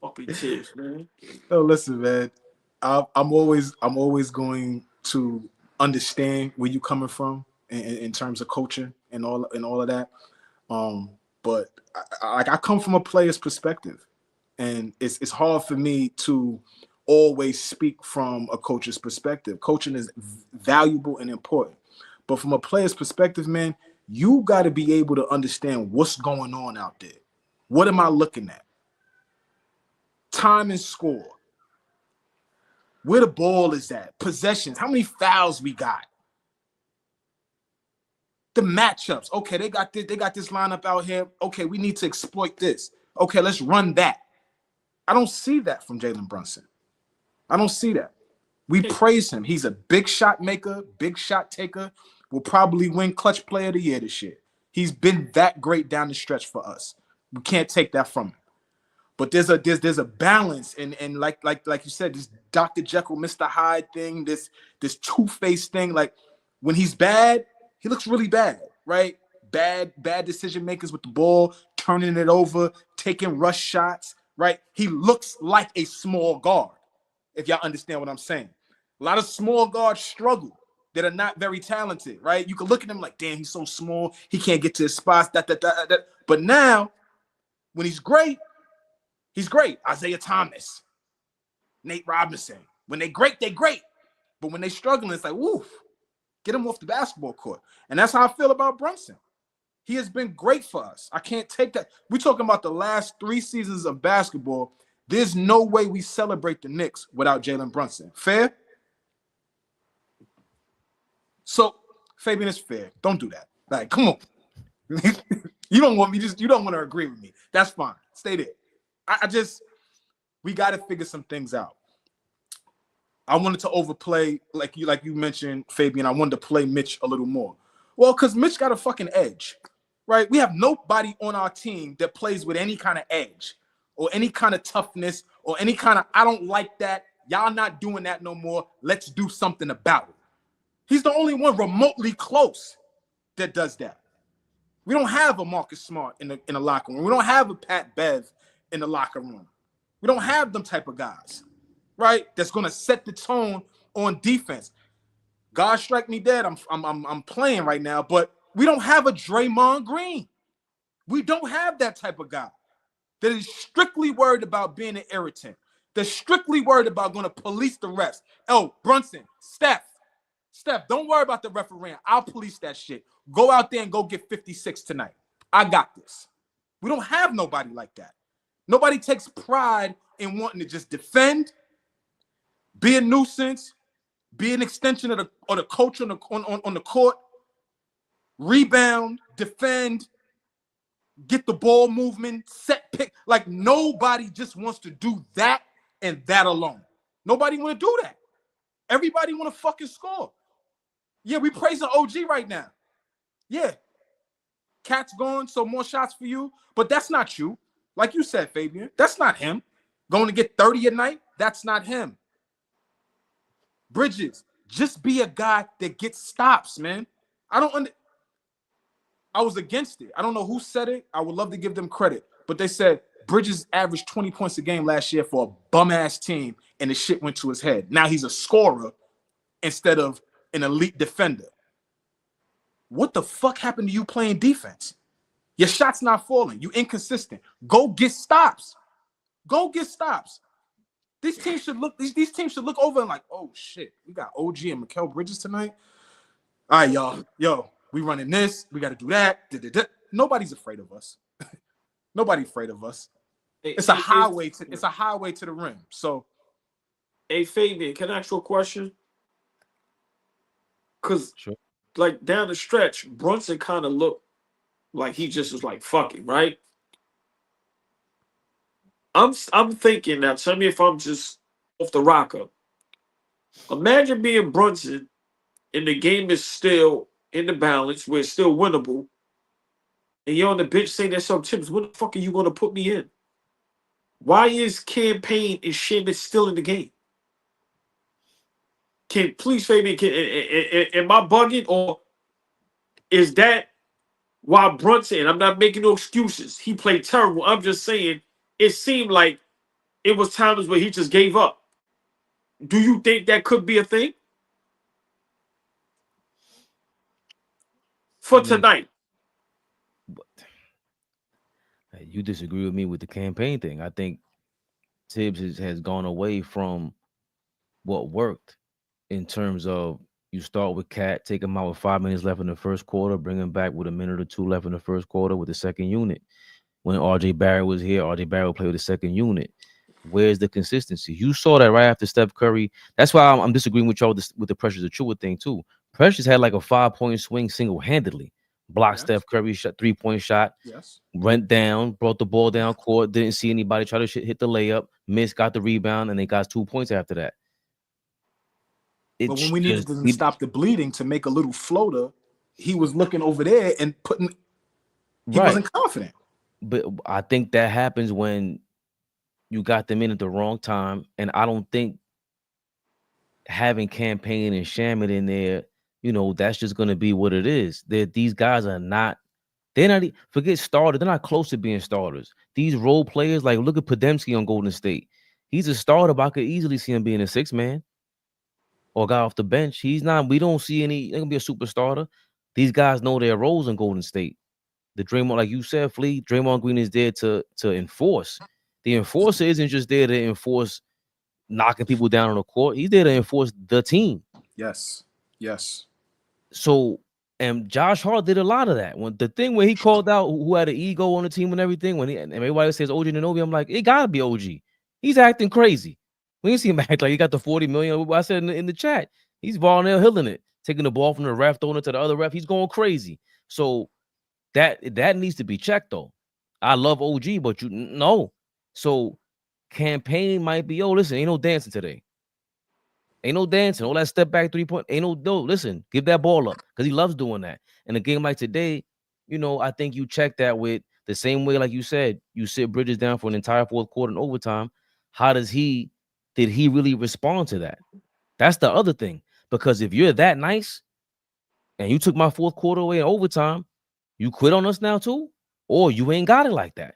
Fucking tears, man. No, listen, man. I'm always going to understand where you coming from in terms of coaching and all of that. But I come from a player's perspective, and it's hard for me to always speak from a coach's perspective. Coaching is valuable and important, but from a player's perspective, man, you got to be able to understand what's going on out there. What am I looking at? time and score. Where the ball is at. Possessions. How many fouls we got? The matchups. Okay, they got this lineup out here. Okay, we need to exploit this. Okay, let's run that. I don't see that from Jalen Brunson. I don't see that. We praise him. He's a big shot maker, big shot taker. Will probably win clutch player of the year this year. He's been that great down the stretch for us. We can't take that from him. But there's a balance, and like you said, this Dr. Jekyll, Mr. Hyde thing, this two-faced thing. Like when he's bad, he looks really bad, right? Bad decision makers with the ball, turning it over, taking rush shots, right? He looks like a small guard, if y'all understand what I'm saying. A lot of small guards struggle that are not very talented, right? You can look at him like, damn, he's so small, he can't get to his spots. But now, when he's great. He's great. Isaiah Thomas, Nate Robinson. When they're great, they're great. But when they're struggling, it's like, woof, get him off the basketball court. And that's how I feel about Brunson. He has been great for us. I can't take that. We're talking about the last 3 seasons of basketball. There's no way we celebrate the Knicks without Jalen Brunson. Fair? So, Fabian, it's fair. Don't do that. Like, come on. You don't want to agree with me. That's fine. Stay there. We got to figure some things out. I wanted to overplay, like you mentioned, Fabian. I wanted to play Mitch a little more. Well, because Mitch got a fucking edge, right? We have nobody on our team that plays with any kind of edge or any kind of toughness or any kind of, I don't like that. Y'all not doing that no more. Let's do something about it. He's the only one remotely close that does that. We don't have a Marcus Smart in the locker room. We don't have a Pat Bev in the locker room. We don't have them type of guys, right? That's gonna set the tone on defense. God strike me dead. I'm playing right now, but we don't have a Draymond Green. We don't have that type of guy that is strictly worried about being an irritant. That's strictly worried about going to police the refs. Oh, Brunson, Steph, don't worry about the referee. I'll police that shit. Go out there and go get 56 tonight. I got this. We don't have nobody like that. Nobody takes pride in wanting to just defend, be a nuisance, be an extension of the coach on the court, rebound, defend, get the ball movement, set pick. Like nobody just wants to do that and that alone. Nobody want to do that. Everybody want to fucking score. Yeah, we praising OG right now. Yeah. Cat's gone, so more shots for you. But that's not you. Like you said, Fabian, that's not him. Going to get 30 a night, that's not him. Bridges, just be a guy that gets stops, man. I was against it. I don't know who said it. I would love to give them credit. But they said Bridges averaged 20 points a game last year for a bum-ass team, and the shit went to his head. Now he's a scorer instead of an elite defender. What the fuck happened to you playing defense? Your shot's not falling. You inconsistent. Go get stops. Go get stops. These teams should look over and like, oh shit, we got OG and Mikal Bridges tonight. All right, y'all. Yo, we running this. We got to do that. Nobody's afraid of us. Nobody's afraid of us. It's a highway to the rim. So, hey Fabian, can I ask you a question? Because sure. Like down the stretch, Brunson kind of looked like he just was like, fuck it, right? I'm thinking now, tell me if I'm just off the rocker. Imagine being Brunson and the game is still in the balance where it's still winnable, and you're on the bench saying there's some tips. What the fuck are you going to put me in? Why is Campaign and Sheamus still in the game? Please, Fabian, am I bugging, or is that why Brunson? I'm not making no excuses. He played terrible. I'm just saying it seemed like it was times where he just gave up. Do you think that could be a thing for tonight? You disagree with me with the Campaign thing. I think Tibbs has gone away from what worked in terms of you start with Cat, take him out with 5 minutes left in the first quarter, bring him back with a minute or two left in the first quarter with the second unit. When RJ Barrett was here, RJ Barrett played with the second unit. Where's the consistency? You saw that right after Steph Curry. That's why I'm disagreeing with y'all with the Precious Achiuwa thing too. Precious had like a 5-point swing single-handedly. Blocked Steph Curry shot, 3-point shot. Yes. Went down, brought the ball down court. Didn't see anybody try to hit the layup. Missed, got the rebound, and they got 2 points after that. But when we needed to stop the bleeding to make a little floater, he was looking over there and putting. He wasn't confident. But I think that happens when you got them in at the wrong time, and I don't think having Campaign and Shamet in there, you know, that's just going to be what it is. These guys are not. They're not. Forget starters. They're not close to being starters. These role players, like look at Podemski on Golden State. He's a starter, but I could easily see him being a 6-man or a guy off the bench. He's not. We don't see any. They're gonna be a super starter. These guys know their roles in Golden State. The Draymond, like you said, Flea, Draymond Green is there to enforce. The enforcer isn't just there to enforce knocking people down on the court. He's there to enforce the team. Yes. Yes. So, and Josh Hart did a lot of that. When the thing where he called out who had an ego on the team and everything, and everybody says OG Anunoby, I'm like, it gotta be OG. He's acting crazy. We didn't see him act like he got the 40 million. I said in the chat, he's Varnell Hilling it, taking the ball from the ref, throwing it to the other ref. He's going crazy. So that needs to be checked though. I love OG, but you know. So Campaign might be, listen, ain't no dancing today. Ain't no dancing. All that step back 3-point. Ain't no, listen, give that ball up because he loves doing that. And a game like today, you know, I think you check that with the same way, like you said, you sit Bridges down for an entire fourth quarter in overtime. Did he really respond to that? That's the other thing. Because if you're that nice and you took my fourth quarter away in overtime, you quit on us now too? Or you ain't got it like that.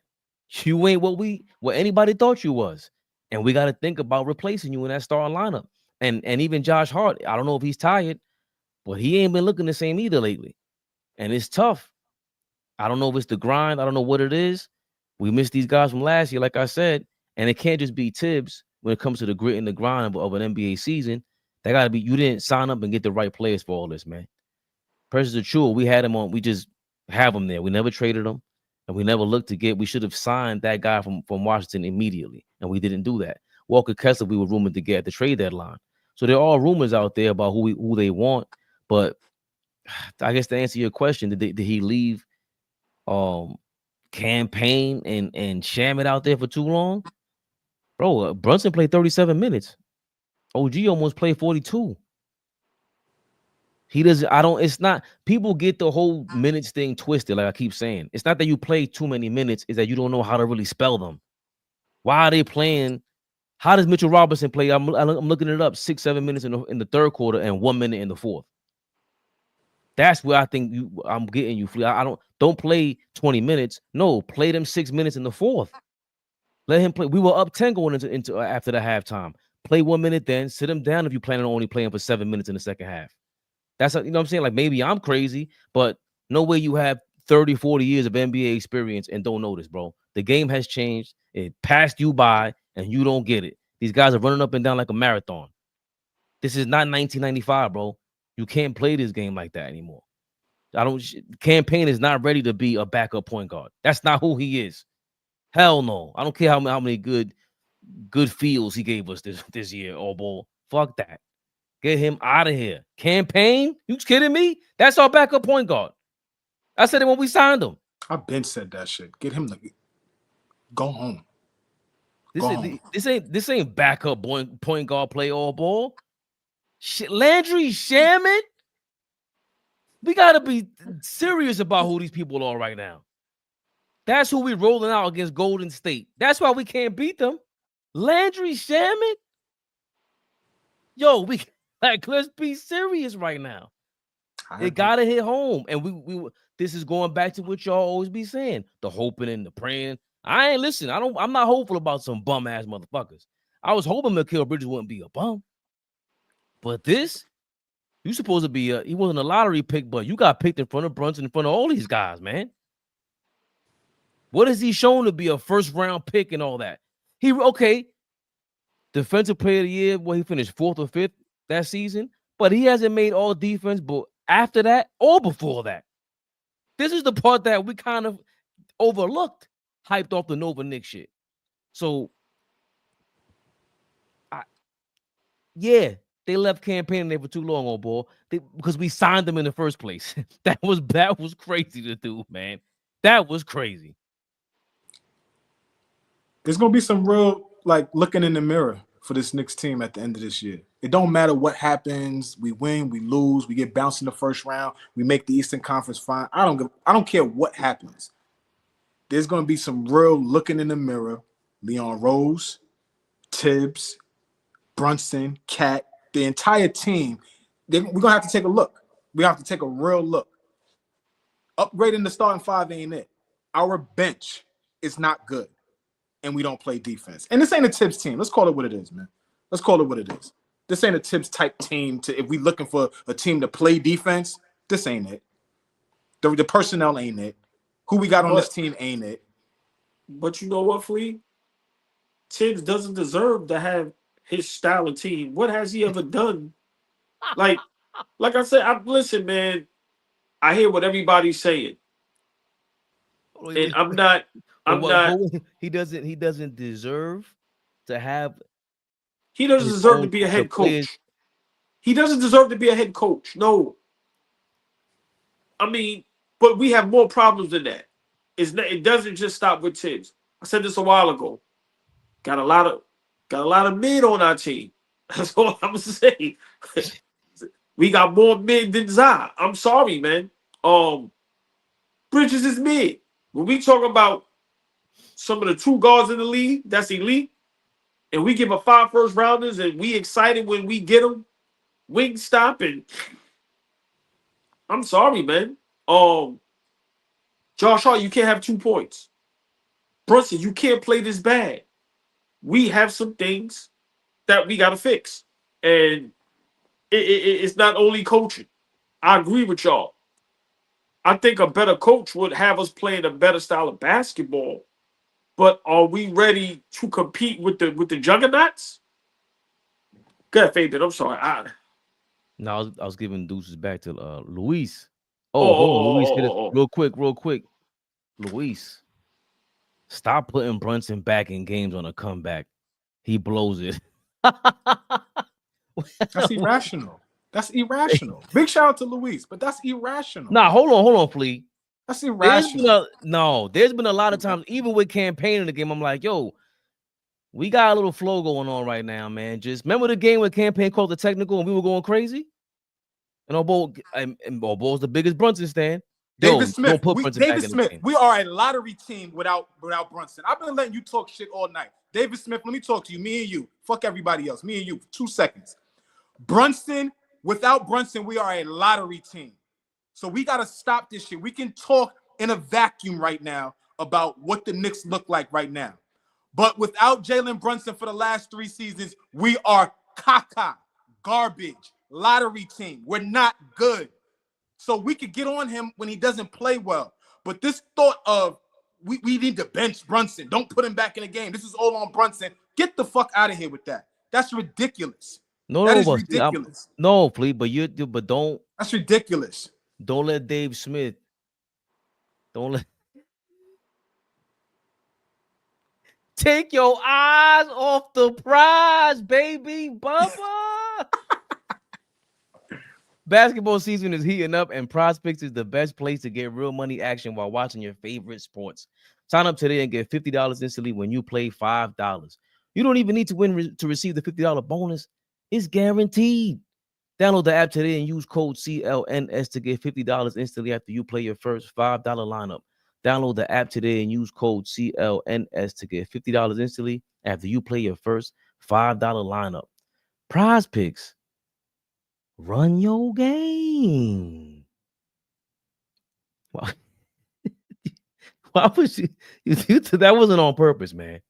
You ain't what anybody thought you was. And we got to think about replacing you in that starting lineup. And even Josh Hart, I don't know if he's tired, but he ain't been looking the same either lately. And it's tough. I don't know if it's the grind. I don't know what it is. We missed these guys from last year, like I said. And it can't just be Tibbs when it comes to the grit and the grind of an NBA season. That got to be, you didn't sign up and get the right players for all this, man. Precious Achiuwa, we had him on. We just have him there. We never traded him. And we never looked to get. We should have signed that guy from Washington immediately. And we didn't do that. Walker Kessler, we were rumored to get at the trade deadline. So there are rumors out there about who they want. But I guess to answer your question, did he leave Campaign and Shamet out there for too long? Bro, Brunson played 37 minutes. OG almost played 42. He doesn't. It's not. People get the whole minutes thing twisted. Like I keep saying, it's not that you play too many minutes. It's that you don't know how to really spell them. Why are they playing? How does Mitchell Robinson play? I'm looking it up. 6-7 minutes in the third quarter and 1 minute in the fourth. That's where I think I'm getting you. I don't play 20 minutes. No, play them 6 minutes in the fourth. Let him play. We were up 10 going into after the halftime. Play 1 minute, then sit him down if you plan on only playing for 7 minutes in the second half. That's, you know what I'm saying? Like, maybe I'm crazy, but no way you have 30, 40 years of NBA experience and don't know this, bro. The game has changed. It passed you by, and you don't get it. These guys are running up and down like a marathon. This is not 1995, bro. You can't play this game like that anymore. Campaign is not ready to be a backup point guard. That's not who he is. Hell no. I don't care how many good fields he gave us this year, AllBall. Fuck that. Get him out of here. Campaign? You kidding me? That's our backup point guard. I said it when we signed him. I've been said that shit. Get him to go home. This ain't backup point guard play AllBall. Shit, Landry Shamet? We gotta be serious about who these people are right now. That's who we rolling out against Golden State. That's why we can't beat them. Landry Shamet? Yo, let's be serious right now. It gotta hit home. And we this is going back to what y'all always be saying. The hoping and the praying. I ain't listen. I'm not hopeful about some bum ass motherfuckers. I was hoping Mikal Bridges wouldn't be a bum. But this, you supposed to be he wasn't a lottery pick, but you got picked in front of Brunson, in front of all these guys, man. What has he shown to be a first round pick and all that? Defensive player of the year, he finished 4th or 5th that season, but he hasn't made all defense, but after that or before that. This is the part that we kind of overlooked, hyped off the Nova Knicks shit. So Yeah, they left campaigning there for too long, old boy. Because we signed them in the first place. that was crazy to do, man. That was crazy. There's gonna be some real like looking in the mirror for this Knicks team at the end of this year. It don't matter what happens. We win, we lose, we get bounced in the first round, we make the Eastern Conference final. I don't care what happens. There's gonna be some real looking in the mirror. Leon Rose, Tibbs, Brunson, Cat, the entire team. We're gonna have to take a look. We have to take a real look. Upgrading the starting five ain't it. Our bench is not good. And we don't play defense. And this ain't a Tibbs team. Let's call it what it is, man. Let's call it what it is. This ain't a Tibbs type team. If we looking for a team to play defense, this ain't it. The personnel ain't it. Who we got on this team ain't it. But you know what, Flea? Tibbs doesn't deserve to have his style of team. What has he ever done? Like I said, listen, man. I hear what everybody's saying, and I'm not. He doesn't deserve to have. He doesn't deserve to be a head coach. He doesn't deserve to be a head coach. No. I mean, but we have more problems than that. It doesn't just stop with Tibbs. I said this a while ago. Got a lot of mid on our team. That's all I'm saying. We got more mid than Zah. I'm sorry, man. Bridges is mid. When we talk about some of the two guards in the league, that's elite, and we give a 5 first rounders, and we excited when we get them, wing stop, and I'm sorry, man. Josh Hart, you can't have 2 points. Brunson, you can't play this bad. We have some things that we got to fix, and it's not only coaching. I agree with y'all. I think a better coach would have us playing a better style of basketball. But are we ready to compete with the juggernauts? Go ahead, Fabian. I'm sorry. No, I was giving deuces back to Luis. Luis, real quick. Luis, stop putting Brunson back in games on a comeback. He blows it. That's irrational. That's irrational. Big shout out to Luis, but that's irrational. Nah, hold on, Flea. That's irrational. There's been a lot of times, even with campaigning the game, I'm like, yo, we got a little flow going on right now, man. Just remember the game when campaign called the technical and we were going crazy? And Allball's the biggest Brunson stand. David Smith. We are a lottery team without Brunson. I've been letting you talk shit all night. David Smith, let me talk to you. Me and you. Fuck everybody else. Me and you. 2 seconds. Without Brunson, we are a lottery team. So we got to stop this shit. We can talk in a vacuum right now about what the Knicks look like right now. But without Jalen Brunson for the last 3 seasons, we are caca, garbage, lottery team. We're not good. So we could get on him when he doesn't play well. But this thought of we need to bench Brunson. Don't put him back in the game. This is all on Brunson. Get the fuck out of here with that. That's ridiculous. That is ridiculous. No, please, but don't. That's ridiculous. Don't let Dave Smith. Take your eyes off the prize, baby, Bubba. Basketball season is heating up, and Prospects is the best place to get real money action while watching your favorite sports. Sign up today and get $50 instantly when you play $5. You don't even need to win to receive the $50 bonus. It's guaranteed. Download the app today and use code CLNS to get $50 instantly after you play your first $5 lineup. Download the app today and use code CLNS to get $50 instantly after you play your first $5 lineup. Prize Picks. Run your game. Why was you that wasn't on purpose, man.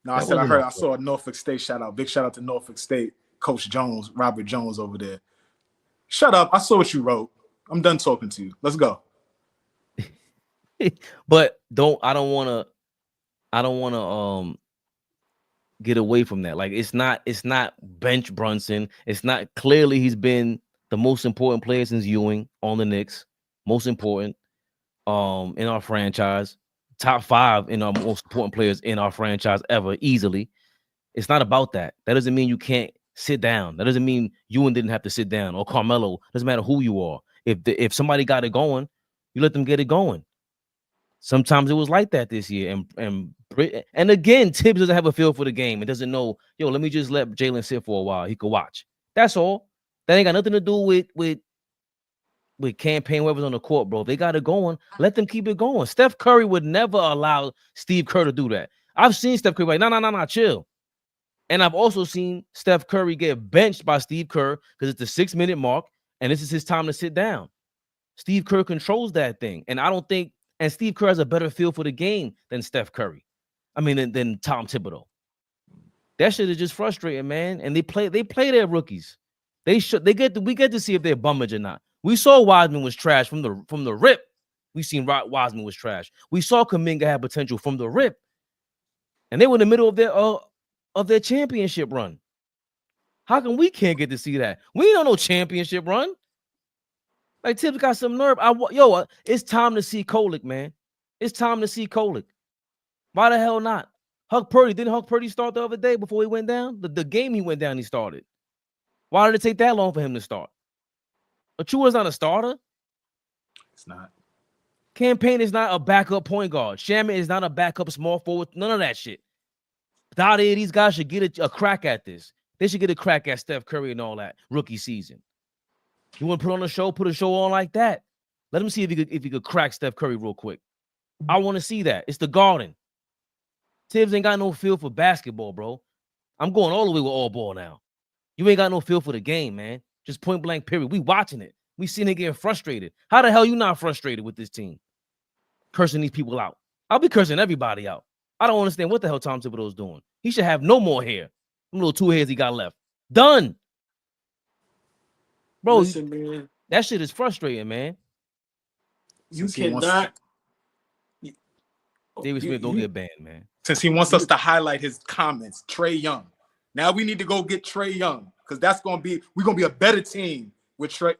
No, I saw a Norfolk State shout out. Big shout out to Norfolk State, Coach Jones, Robert Jones over there. Shut up. I saw what you wrote. I'm done talking to you. Let's go. But I don't want to get away from that. Like it's not bench Brunson. It's not clearly he's been the most important player since Ewing on the Knicks. Most important in our franchise. top 5 in our most important players in our franchise ever, easily. It's not about that. That doesn't mean you can't sit down. That doesn't mean Ewan didn't have to sit down, or Carmelo. Doesn't matter who you are. If somebody got it going, you let them get it going. Sometimes it was like that this year. And again, Tibbs doesn't have a feel for the game. It doesn't know, yo, let me just let Jalen sit for a while. He could watch. That's all. That ain't got nothing to do with campaign whoever's on the court, bro. If they got it going, let them keep it going. Steph Curry would never allow Steve Kerr to do that. I've seen Steph Curry like, no, chill. And I've also seen Steph Curry get benched by Steve Kerr because it's the 6-minute mark, and this is his time to sit down. Steve Kerr controls that thing. And I don't think, and Steve Kerr has a better feel for the game than Steph Curry. I mean, than Tom Thibodeau. That shit is just frustrating, man. And they play their rookies. We get to see if they're bummage or not. We saw Wiseman was trash from the rip. We seen Wiseman was trash. We saw Kuminga had potential from the rip. And they were in the middle of their championship run. How come we can't get to see that? We don't know championship run. Like, Tibbs got some nerve. It's time to see Kolek, man. It's time to see Kolek. Why the hell not? Didn't Huck Purdy start the other day before he went down? The game he went down, he started. Why did it take that long for him to start? Achua's not a starter. It's not. Campaign is not a backup point guard. Shaman is not a backup small forward. None of that shit. Dottie, these guys should get a crack at this. They should get a crack at Steph Curry and all that rookie season. You want to put on a show? Put a show on like that. Let him see if he could crack Steph Curry real quick. I want to see that. It's the Garden. Tibbs ain't got no feel for basketball, bro. I'm going all the way with AllBall now. You ain't got no feel for the game, man. Just point blank, period. We watching it. We seeing it getting frustrated. How the hell you not frustrated with this team? Cursing these people out. I'll be cursing everybody out. I don't understand what the hell Tom Thibodeau's doing. He should have no more hair. Them little 2 hairs he got left. Done. Bro, listen, man. That shit is frustrating, man. You cannot. David Smith don't get banned, man. Since he wants us to highlight his comments, Trae Young. Now we need to go get Trae Young because we're gonna be a better team with Trae.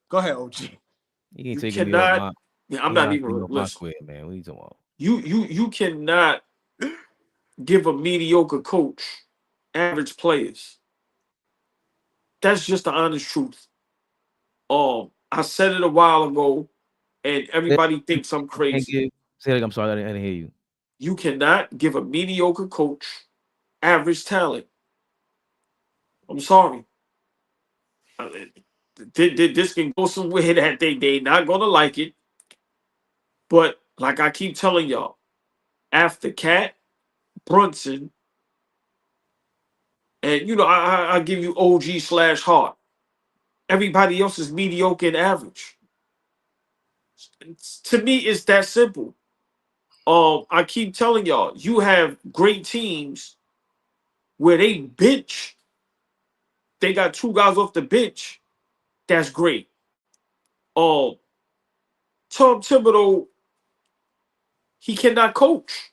Go ahead, OG. You can't take me off my, I'm not even my square, man. What are you talking about? You cannot give a mediocre coach average players. That's just the honest truth. I said it a while ago, and everybody thinks I'm crazy. Say it, I'm sorry, I didn't hear you. You cannot give a mediocre coach average talent. I'm sorry. This can go somewhere that they not gonna like it. But like I keep telling y'all, after Cat, Brunson, and I give you OG/Hart. Everybody else is mediocre and average. To me, it's that simple. I keep telling y'all, you have great teams where they bench. They got 2 guys off the bench. That's great. Tom Thibodeau, he cannot coach.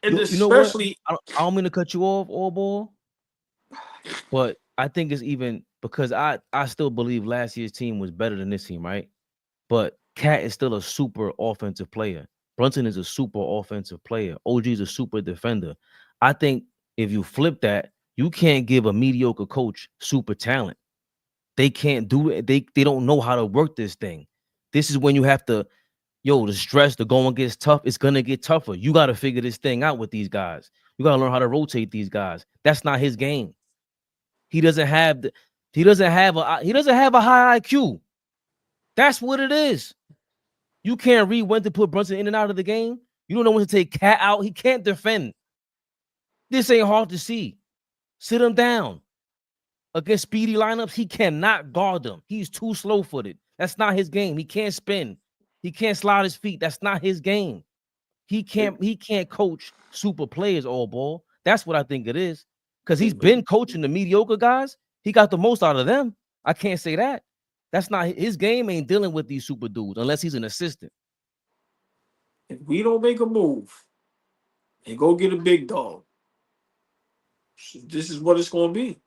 And especially, I don't mean to cut you off, AllBall, but I think it's even because I still believe last year's team was better than this team, right? But Cat is still a super offensive player. Brunson is a super offensive player. OG is a super defender. I think if you flip that, you can't give a mediocre coach super talent. They can't do it. They don't know how to work this thing. This is when you have to, the stress, the going gets tough. It's going to get tougher. You got to figure this thing out with these guys. You got to learn how to rotate these guys. That's not his game. He doesn't have a high IQ. That's what it is. You can't read when to put Brunson in and out of the game. You don't know when to take Cat out. He can't defend. This ain't hard to see. Sit him down. Against speedy lineups, he cannot guard them. He's too slow-footed. That's not his game. He can't spin. He can't slide his feet. That's not his game. He can't coach super players, AllBall. That's what I think it is. Because he's been coaching the mediocre guys. He got the most out of them. I can't say that. That's not his game. Ain't dealing with these super dudes unless he's an assistant. If we don't make a move and go get a big dog, this is what it's going to be.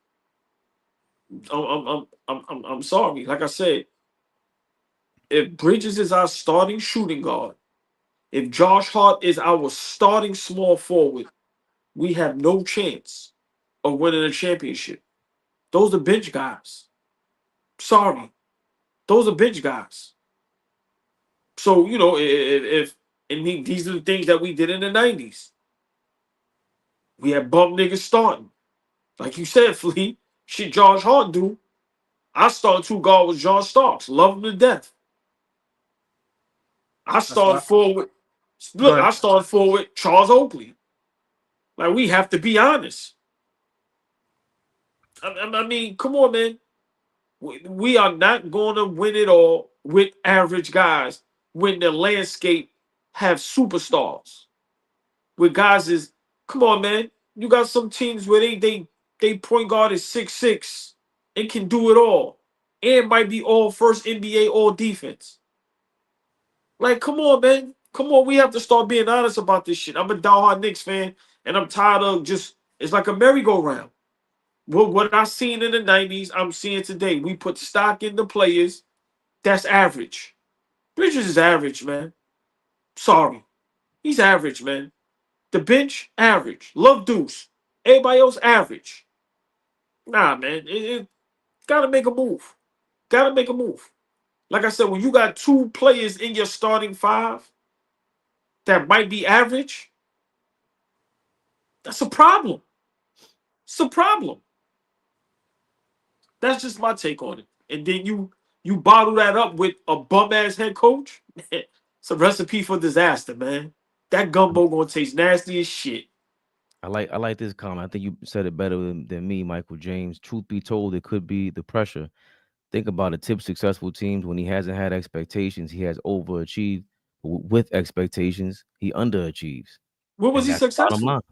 I'm sorry. Like I said, if Bridges is our starting shooting guard If Josh Hart is our starting small forward, we have no chance of winning a championship. Those are bench guys. Sorry. Those are bench guys. So, you know, these are the things that we did in the 90s. We had bump niggas starting. Like you said, Flea, shit Josh Hart do. I started 2 guard with John Starks. Love him to death. I started forward. Look, I started forward Charles Oakley. Like, we have to be honest. I mean, come on, man. We are not going to win it all with average guys when the landscape have superstars. With guys is, come on, man. You got some teams where they point guard is 6'6" and can do it all. And might be all first NBA all defense. Like, come on, man. Come on, we have to start being honest about this shit. I'm a diehard Knicks fan, and I'm tired of just, it's like a merry-go-round. What I seen in the 90s, I'm seeing today. We put stock in the players. That's average. Bridges is average, man. Sorry. He's average, man. The bench, average. Love Deuce. Everybody else, average. Nah, man. It gotta make a move. Gotta make a move. Like I said, when you got 2 players in your starting 5 that might be average, that's a problem. It's a problem. That's just my take on it. And then you bottle that up with a bum-ass head coach. It's a recipe for disaster, man. That gumbo gonna taste nasty as shit. I like this comment. I think you said it better than me, Michael James. Truth be told, it could be the pressure. Think about it. Tip successful teams, when he hasn't had expectations, he has overachieved. With expectations, he underachieves. When was he successful?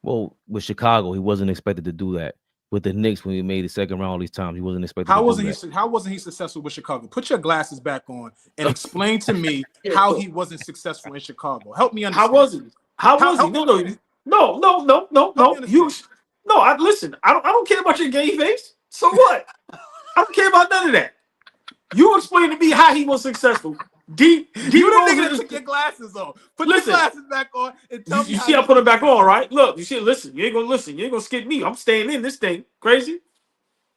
Well, with Chicago, he wasn't expected to do that. With the Knicks, when he made the second round all these times, he wasn't expected how to wasn't do he that. How wasn't he successful with Chicago? Put your glasses back on and explain to me how he wasn't successful in Chicago. Help me understand. How was he? How was he? No. Listen. I don't care about your gay face. So what? I don't care about none of that. You explain to me how he was successful. You the nigga that took your glasses off. Put your glasses back on and tell me. You see, I put them back on, right? Look, you see, listen. You ain't gonna listen. You ain't gonna skip me. I'm staying in this thing. Crazy,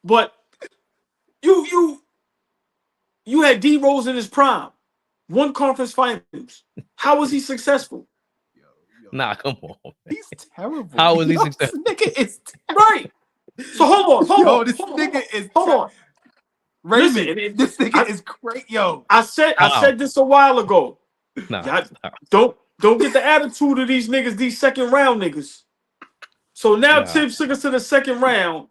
but you had D Rose in his prime, 1 conference finals. How was he successful? Nah, come on. Man. He's terrible. How was he successful? This nigga is right. So hold on. This nigga is hold on. Raymond, listen, this nigga is great, yo. I said this a while ago. Nah. Don't get the attitude of these niggas, these second round niggas. So now Tibbs took us to the second round.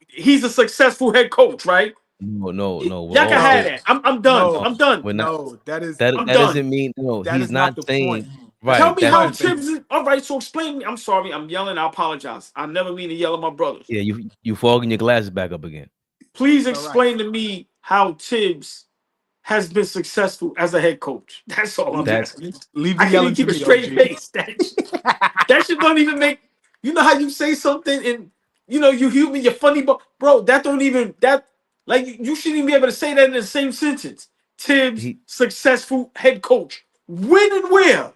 He's a successful head coach, right? No. Y'all can have that. I'm done. I'm done. That doesn't mean he's not saying point. Right. Tell me how Tibbs is. All right, so explain me. I'm sorry. I'm yelling. I apologize. I never mean to yell at my brothers. Yeah, you fogging your glasses back up again. Please explain to me how Tibbs has been successful as a head coach. That's all I'm asking. Leave the yelling to keep a straight face. That shit don't even make. You know how you say something and you human, you're funny, but bro, that don't even like you shouldn't even be able to say that in the same sentence. Tibbs, successful head coach. When and where?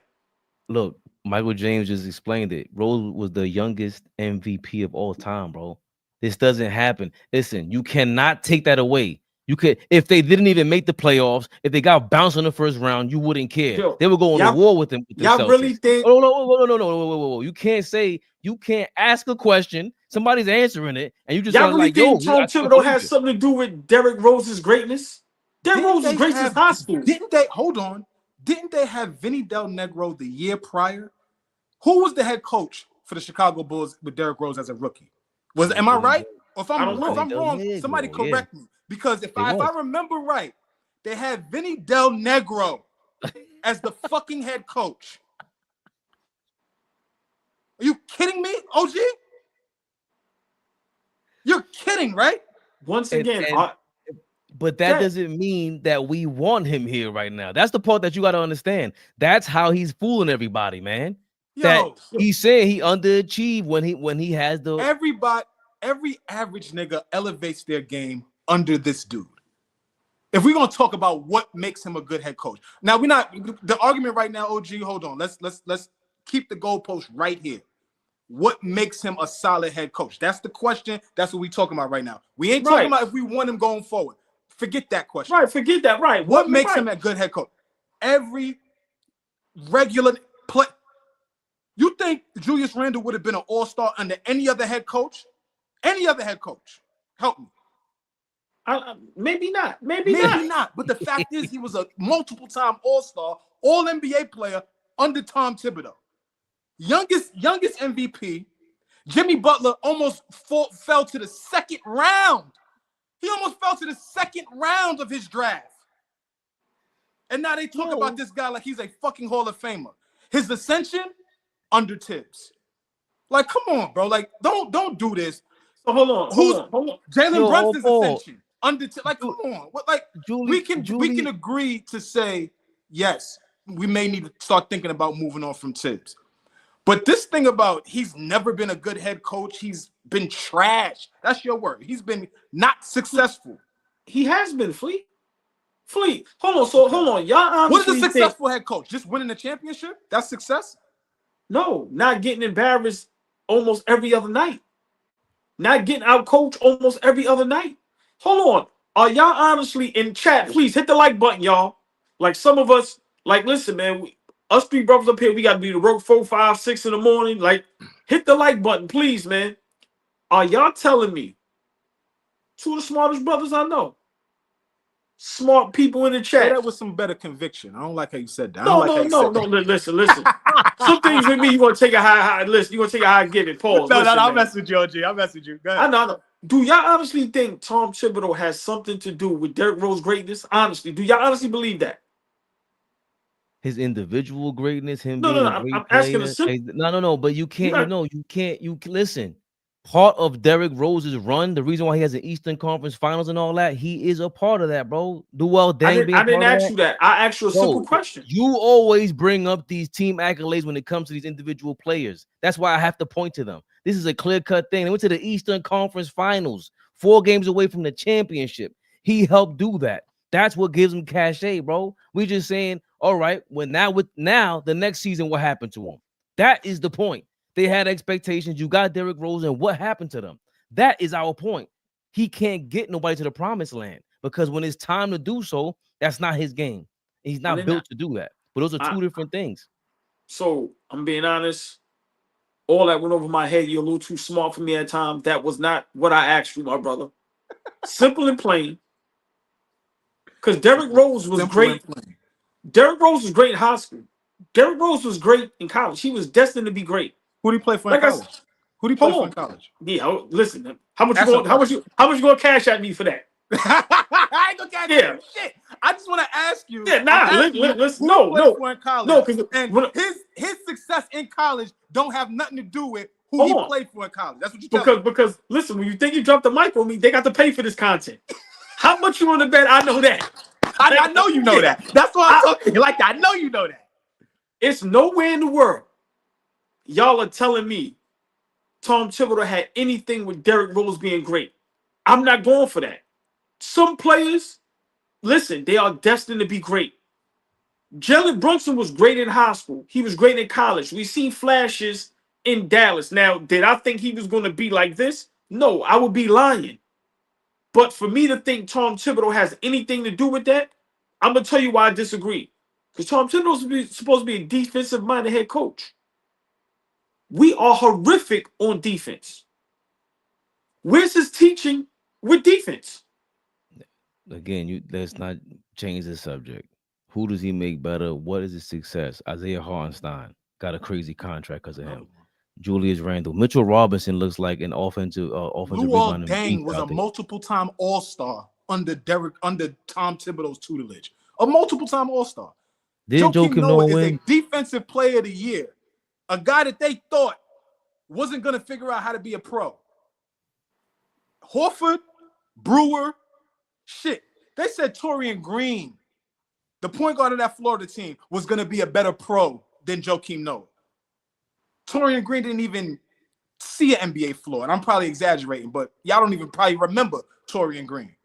Look, Michael James just explained it. Rose was the youngest MVP of all time, bro. This doesn't happen. Listen, you cannot take that away. You could, if they didn't even make the playoffs, if they got bounced in the first round, you wouldn't care. They would go on to war with them. Y'all really think? Oh, no. You can't say, you can't ask a question. Somebody's answering it, and you just y'all really like, think Tom Thibodeau has something to do with Derrick Rose's greatness? Derrick Rose's greatness is high school. Didn't they? Hold on. Didn't they have Vinny Del Negro the year prior? Who was the head coach for the Chicago Bulls with Derrick Rose as a rookie? Am I right? Or if I'm wrong, somebody correct me. Because if I remember right, they had Vinny Del Negro as the fucking head coach. Are you kidding me, OG? You're kidding, right? Once again, but that doesn't mean that we want him here right now. That's the part that you got to understand. That's how he's fooling everybody, man. That he's saying he underachieved when he has the every average nigga elevates their game under this dude. if we're gonna talk about what makes him a good head coach, now we're not the argument right now. OG, hold on. Let's keep the goalpost right here. What makes him a solid head coach? That's the question. That's what we're talking about right now. We ain't talking about if we want him going forward. Forget that question. Right, forget that. Right. What makes him a good head coach? Every regular play. You think Julius Randle would have been an all-star under any other head coach? Any other head coach? Help me. Maybe not. Maybe not. But the fact is, he was a multiple-time all-star, all-NBA player under Tom Thibodeau. Youngest MVP. Jimmy Butler almost fell to the second round. He almost fell to the second round of his draft. And now they talk about this guy like he's a fucking Hall of Famer. His ascension under Tibbs. Like, come on, bro. Like, don't do this. So hold on. Jalen Brunson's ascension under Tibbs. Like, come on. What? Like, we can agree to say yes. We may need to start thinking about moving on from Tibbs. But this thing about he's never been a good head coach, he's been trash. That's your word. He's been not successful. He has been, Fleet. Hold on. Y'all honestly what is a successful head coach? Just winning the championship? That's success? No, not getting embarrassed almost every other night. Not getting out coached almost every other night. Hold on. Are y'all honestly in chat? Please hit the like button, y'all. Like some of us, like, listen, man, us three brothers up here, we got to be the rope 4, 5, 6 in the morning. Like, hit the like button, please, man. Are y'all telling me two of the smartest brothers I know? Smart people in the chat. Say that with some better conviction. I don't like how you said that. No. Listen. Some things with me, you want to take a high list. You want to take a high give it. Pause. No, I'll mess with you, OG. I'll mess with you. Go ahead. I know. Do y'all honestly think Tom Thibodeau has something to do with Derrick Rose's greatness? Honestly, do y'all honestly believe that? His individual greatness, him no, being no, a great I'm player. asking a simple. No, but you can't, you listen. Part of Derrick Rose's run, the reason why he has an Eastern Conference Finals and all that, he is a part of that, bro. I didn't ask you that. I asked you a simple question. You always bring up these team accolades when it comes to these individual players. That's why I have to point to them. This is a clear-cut thing. They went to the Eastern Conference Finals, 4 games away from the championship. He helped do that. That's what gives him cachet, bro. We just saying, all right, now the next season, what happened to him? That is the point. They had expectations. You got Derrick Rose, and what happened to them? That is our point. He can't get nobody to the promised land because when it's time to do so, that's not his game. He's not built to do that. But those are two different things. So I'm being honest. All that went over my head. You're a little too smart for me at times. That was not what I asked you, my brother. Simple and plain. Because Derrick Rose was great. Derrick Rose was great in high school. Derrick Rose was great in college. He was destined to be great. Who did he play for in college? Who did he play for in college? Yeah, listen. How much you gonna cash at me for that? I ain't gonna cash at shit. I just want to ask you. Yeah, listen. No. And his success in college don't have nothing to do with who he played for in college. That's what you tell me. Because listen, when you think you dropped the mic on me, they got to pay for this content. How much you want to bet? I know that. I know you know that. That's why I'm talking like that. I know you know that. It's nowhere in the world y'all are telling me Tom Thibodeau had anything with Derrick Rose being great. I'm not going for that. Some players, listen, they are destined to be great. Jalen Brunson was great in high school. He was great in college. We've seen flashes in Dallas. Now, did I think he was going to be like this? No, I would be lying. But for me to think Tom Thibodeau has anything to do with that, I'm going to tell you why I disagree. Because Tom Thibodeau is supposed to be a defensive-minded head coach. We are horrific on defense. Where's his teaching with defense? Again, let's not change the subject. Who does he make better? What is his success? Isaiah Hartenstein got a crazy contract because of him. Julius Randle. Mitchell Robinson looks like an offensive Luol Deng was a multiple-time all-star under Tom Thibodeau's tutelage. A multiple-time all-star. Joakim Noah is a defensive player of the year. A guy that they thought wasn't going to figure out how to be a pro. Horford, Brewer, shit. They said Torian Green, the point guard of that Florida team, was going to be a better pro than Joakim Noah. Torian Green didn't even see an NBA floor, and I'm probably exaggerating, but y'all don't even probably remember Torian Green.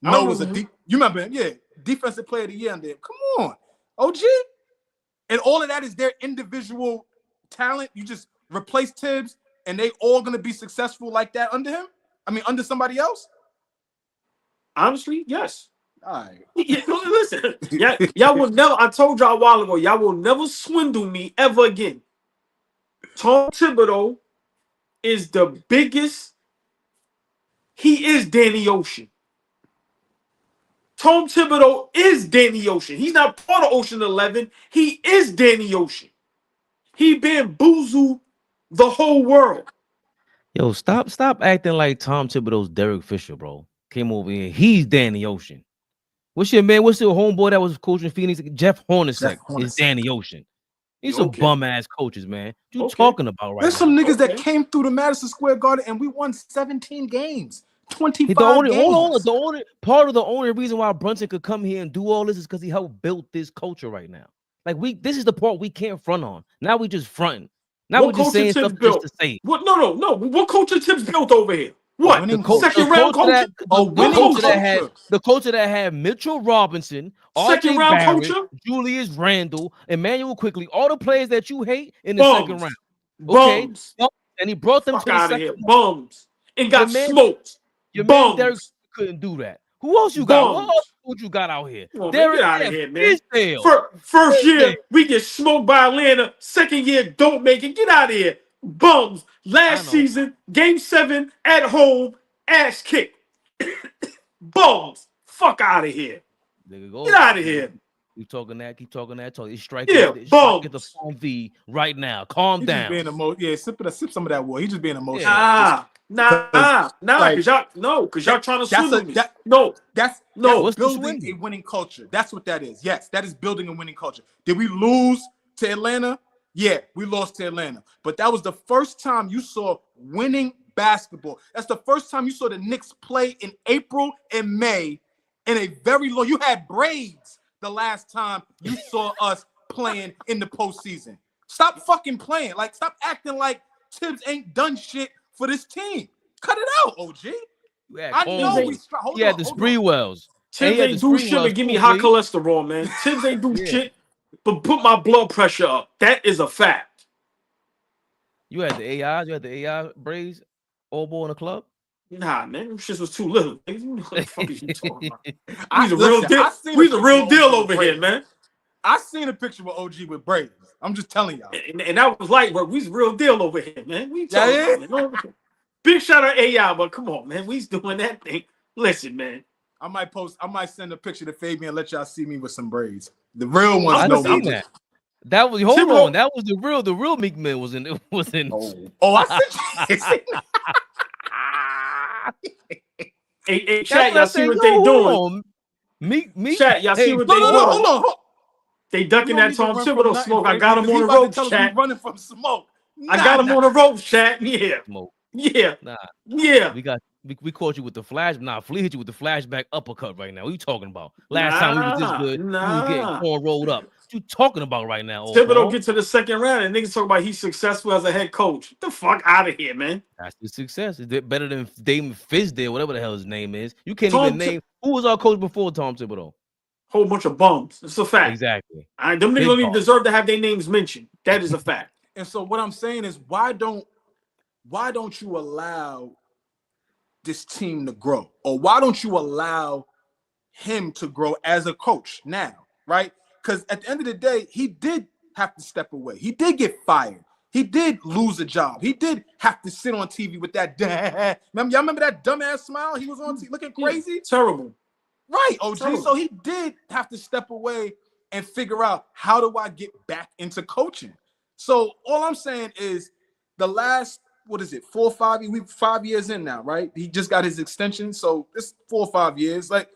No was you remember him? Yeah, defensive player of the year under him. Come on, OG. And all of that is their individual talent. You just replace Tibbs, and they all gonna be successful like that under him. I mean, under somebody else. Honestly, yes. All right. Listen, y'all will never. I told y'all a while ago, y'all will never swindle me ever again. Tom Thibodeau is the biggest. He is Danny Ocean. Tom Thibodeau is Danny Ocean. He's not part of Ocean 11. He is Danny Ocean. He bamboozled the whole world. Yo, stop acting like Tom Thibodeau's Derek Fisher, bro. Came over here. He's Danny Ocean. What's your homeboy that was coaching Phoenix? Jeff Hornacek is Danny Ocean. These some bum ass coaches, man. What you talking about right now? There's some niggas that came through the Madison Square Garden and we won 17 games. 25 games. The only reason why Brunson could come here and do all this is because he helped build this culture right now. Like this is the part we can't front on. Now we just fronting. Now we're just saying stuff just to say. What? No. What culture Tibbs built over here? What? Second round culture? The culture that had Mitchell Robinson, second RJ round Barrett, culture? Julius Randle, Emmanuel Quickly, all the players that you hate in the second round. Okay, bums. And he brought them Fuck to the out second of here, bums, and got smoked. Your man Derek couldn't do that. Who else you got? What else you got out here? On, get out of here, man. First year year we get smoked by Atlanta. Second year don't make it. Get out of here, bums. Last season, Game 7 at home, ass kick. Bums. Fuck out of here. Get out of here. Keep talking that. It's striking. Yeah, bums. Get the phone V right now. Calm down. Sip some of that water. He's just being emotional. Nah, because y'all trying to swindle me. That's building a winning culture. That's what that is. Yes, that is building a winning culture. Did we lose to Atlanta? Yeah, we lost to Atlanta. But that was the first time you saw winning basketball. That's the first time you saw the Knicks play in April and May in a very long. You had braids the last time you saw us playing in the postseason. Stop fucking playing. Like, stop acting like Tibbs ain't done shit for this team. Cut it out, OG. I know we had the Spreewells. Tibbs ain't do shit but give me high cholesterol, man. Tibbs ain't do shit but put my blood pressure up. That is a fact. You had the AI. You had the AI braids all ball in the club. Nah, man, them shits was too little. What the fuck is you talking about? We's a real deal over here, man. I seen a picture with OG with braids. I'm just telling y'all. And that was light work. We's a real deal over here, man. Big shout out AI, but come on, man. We's doing that thing. Listen, man. I might send a picture to Fabian and let y'all see me with some braids. The real ones know me. That was that was the real Meek Mill was in. I see. Hey, chat, y'all see what they doing? Meek. Chat, y'all see what they doing? Hold on. They ducking that Tom Thibodeau smoke. I got him on the ropes, chat. Running from smoke. I got him on the ropes, chat. Yeah. Smoke. Yeah. Nah. Yeah. We caught you with the flash. Nah, Flea hit you with the flashback uppercut right now. What you talking about? Last time we was this good, we was getting corn rolled up. What you talking about right now? Thibodeau get to the second round and niggas talk about he's successful as a head coach. Get the fuck out of here, man. That's the success. It's better than Damon Fizdale, whatever the hell his name is. You can't even name who was our coach before Tom Thibodeau. Whole bunch of bums. It's a fact. Exactly. Them niggas don't even deserve to have their names mentioned. That is a fact. And so what I'm saying is, why don't you allow this team to grow? Or why don't you allow him to grow as a coach now, right? Because at the end of the day, he did have to step away. He did get fired. He did lose a job. He did have to sit on TV with that. Y'all remember that dumbass smile? He was on TV looking crazy. Yeah, terrible. Right, OG. Terrible. So he did have to step away and figure out, how do I get back into coaching? So all I'm saying is, the last, 4 or 5 years? We're 5 years in now, right? He just got his extension. So it's 4 or 5 years. Like,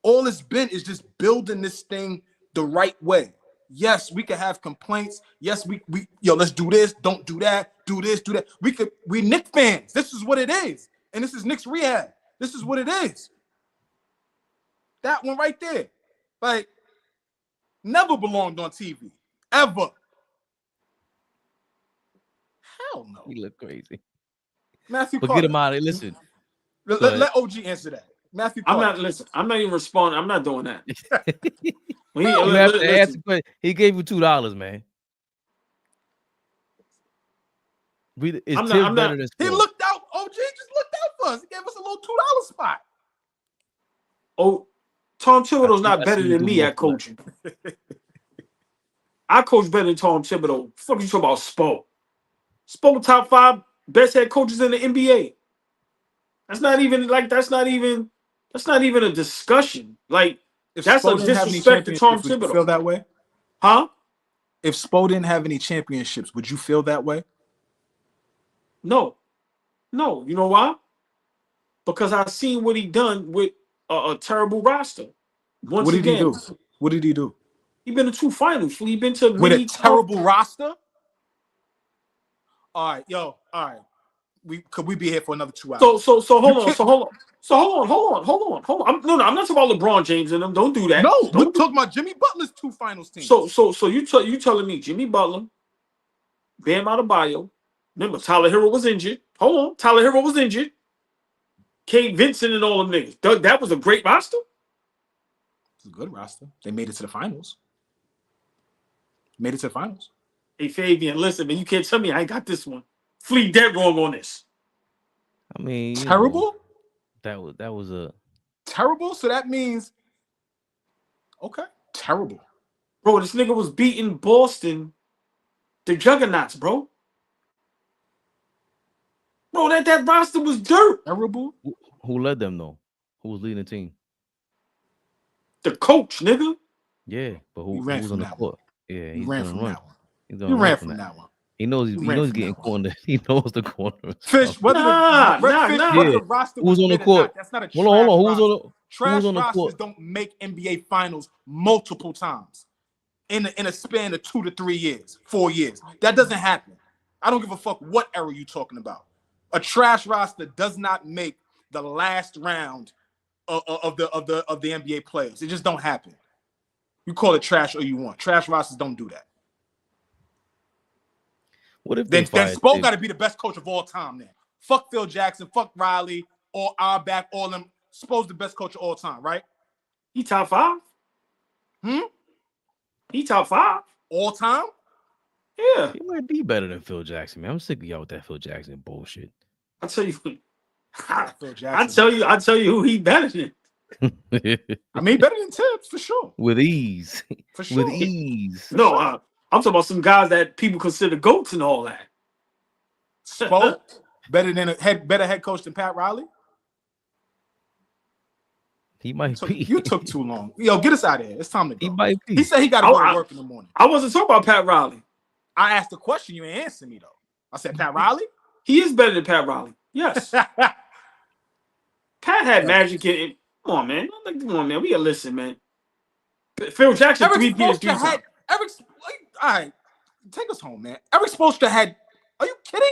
all it's been is just building this thing the right way. Yes, we could have complaints. Yes, we let's do this, don't do that, do this, do that. We Knicks fans. This is what it is. And this is Knicks Rehab. This is what it is. That one right there. Like, never belonged on TV. Ever. Hell no. You look crazy. Matthew but Carter. Get him out of it. Listen. Let OG answer that. Matthew, I'm not listen. I'm not even responding. I'm not doing that. You have to ask the question. He gave you $2, man. It's better than He looked out. OG just looked out for us. He gave us a little $2 spot. Oh, Tom Thibodeau's not better than me at coaching. I coach better than Tom Thibodeau. Fuck you talking about Spo? Spo top 5 best head coaches in the NBA. That's not even a discussion. Like if that's Spo a disrespect to Tom Thibodeau. Would you feel that way? Huh? If Spo didn't have any championships, would you feel that way? No. You know why? Because I've seen what he done with a terrible roster. What did he do? What did he do? He been to 2 finals. He been to with a terrible roster. All right, all right. Could we be here for another 2 hours? So hold on. I'm not talking about LeBron James and them. Don't do that. No, we're talking about Jimmy Butler's 2 finals teams. So you telling me Jimmy Butler, Bam Adebayo. Remember, Tyler Hero was injured. Hold on, Tyler Hero was injured. Kate Vincent and all them niggas. That was a great roster. It's a good roster. They made it to the finals. Hey Fabian, listen, man, you can't tell me I ain't got this one. Fleet dead wrong on this. I mean, terrible. That was a terrible. So that means terrible, bro. This nigga was beating Boston, the juggernauts, bro. Bro, that roster was dirt. Terrible. Who led them though? Who was leading the team? The coach, nigga. Yeah, but who's on the court? Yeah, he ran from that one. He ran from that one. He knows he's getting cornered. He knows the corner. Fish, whether the roster who's on the court? That's not a hold on. Who's on the court? Don't make NBA finals multiple times in a span of 2 to 3 years, 4 years. That doesn't happen. I don't give a fuck what era you're talking about. A trash roster does not make the last round of the NBA players. It just don't happen. You call it trash or you want. Trash rosters don't do that. What if then Spo got to be the best coach of all time? Then fuck Phil Jackson, fuck Riley, or Auerbach, all them. Spo's the best coach of all time, right? He top 5. He top 5 all time. Yeah, he might be better than Phil Jackson, man. I'm sick of y'all with that Phil Jackson bullshit. I tell you, I tell you who he better than. I mean, better than Tibbs for sure. With ease, for sure. With ease. No, I'm talking about some guys that people consider GOATs and all that. Spo better head coach than Pat Riley. He might be. You took too long. Yo, get us out of here. It's time to go. He might be. He said he got to go to work in the morning. I wasn't talking about Pat Riley. I asked the question. You ain't answer me though. I said Pat Riley. He is better than Pat Riley. Yes. Pat had magic in it. Come on, man. Come on, man. We gotta listen, man. Phil Jackson, all right, take us home, man. Eric Spoelstra had. Are you kidding?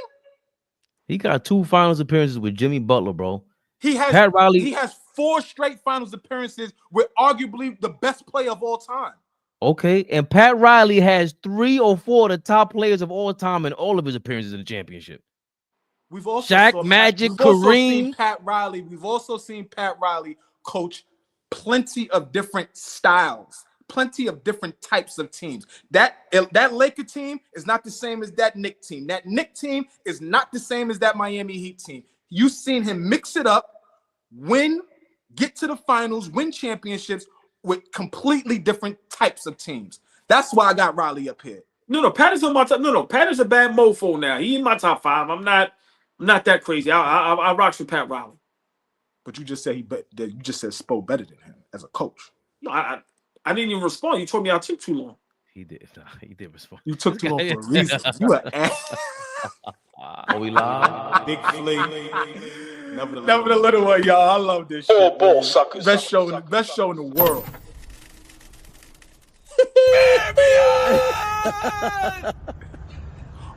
He got 2 finals appearances with Jimmy Butler, bro. Pat Riley. He has 4 straight finals appearances with arguably the best player of all time. Okay, and Pat Riley has 3 or 4 of the top players of all time in all of his appearances in the championship. We've also Shaq, Magic, Kareem. We've also seen Pat Riley coach plenty of different styles, plenty of different types of teams. That Laker team is not the same as that Knicks team. That Knicks team is not the same as that Miami Heat team. You've seen him mix it up, win, get to the finals, win championships with completely different types of teams. That's why I got Riley up here. No, Pat is on my top. No, Pat is a bad mofo now. He in my top 5. I'm not that crazy. I rocks with Pat Riley. But you just said you just said Spo better than him as a coach. No, I didn't even respond. You told me I took too long. He did. He did respond. You took too long for a reason. You are ass. Are we live? Big Flea. Never the little one, y'all. I love this shit. Ball suckers. Best show in the world.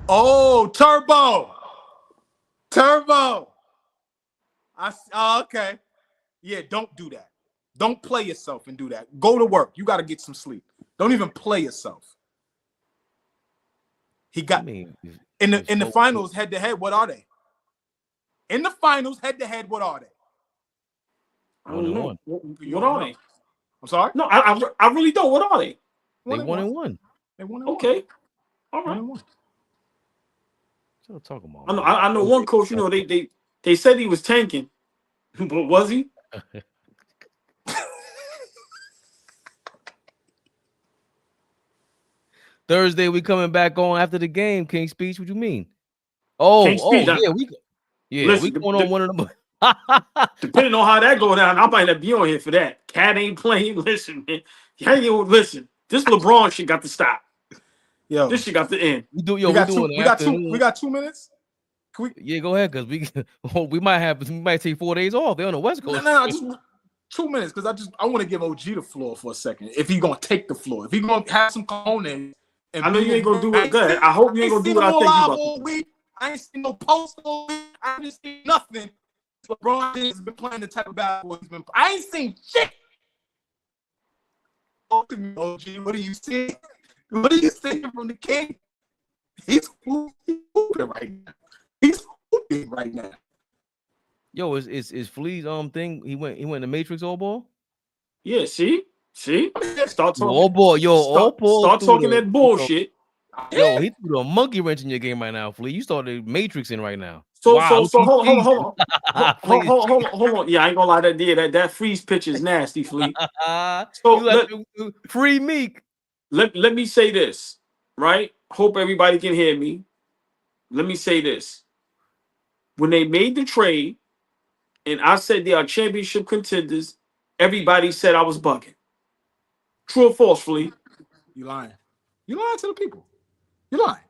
Oh, Turbo. Okay. Yeah, don't do that. Don't play yourself and do that. Go to work. You got to get some sleep. Don't even play yourself. He got in the finals head to head. What are they? In the finals head to head, what are they? I don't know. 1-1. What are they? I'm sorry. No, I really don't. What are they? They 1-1. They 1-1. Okay, all right. 1-1. What talking about? I know one coach. You know, they said he was tanking, but was he? Thursday we coming back on after the game. King Speech. What you mean? Oh, Listen, we going on one of them. Depending on how that go down, I might not be on here for that. Cat ain't playing. Listen, man. Listen. This LeBron shit got to stop. Yo, this shit got to end. We got 2 minutes. Yeah, go ahead, because we might take 4 days off. They're on the West Coast. No, just 2 minutes, because I want to give OG the floor for a second. If he's gonna take the floor, if he's gonna have some cojones. I know you ain't gonna do it good. I hope you ain't gonna do what I think you about to do. I ain't seen no post all week. I ain't seen nothing. LeBron has been playing the type of basketball he's been. I ain't seen shit. Talk to me, OG. What do you see? What are you seeing from the King? He's hooping right now. He's hooping right now. Yo, is Flea's thing? He went to Matrix AllBall. Yeah, see. Start talking. AllBall. Start talking that bullshit. Yo, he threw a monkey wrench in your game right now, Flea. You started matrixing right now. So hold on. Hold on. Yeah, I ain't gonna lie. That freeze pitch is nasty, Flea. So free Meek. Let me say this, right? Hope everybody can hear me. Let me say this. When they made the trade, and I said they are championship contenders, everybody said I was bugging. True or false, Flea? You lying. You lying to the people. You lying.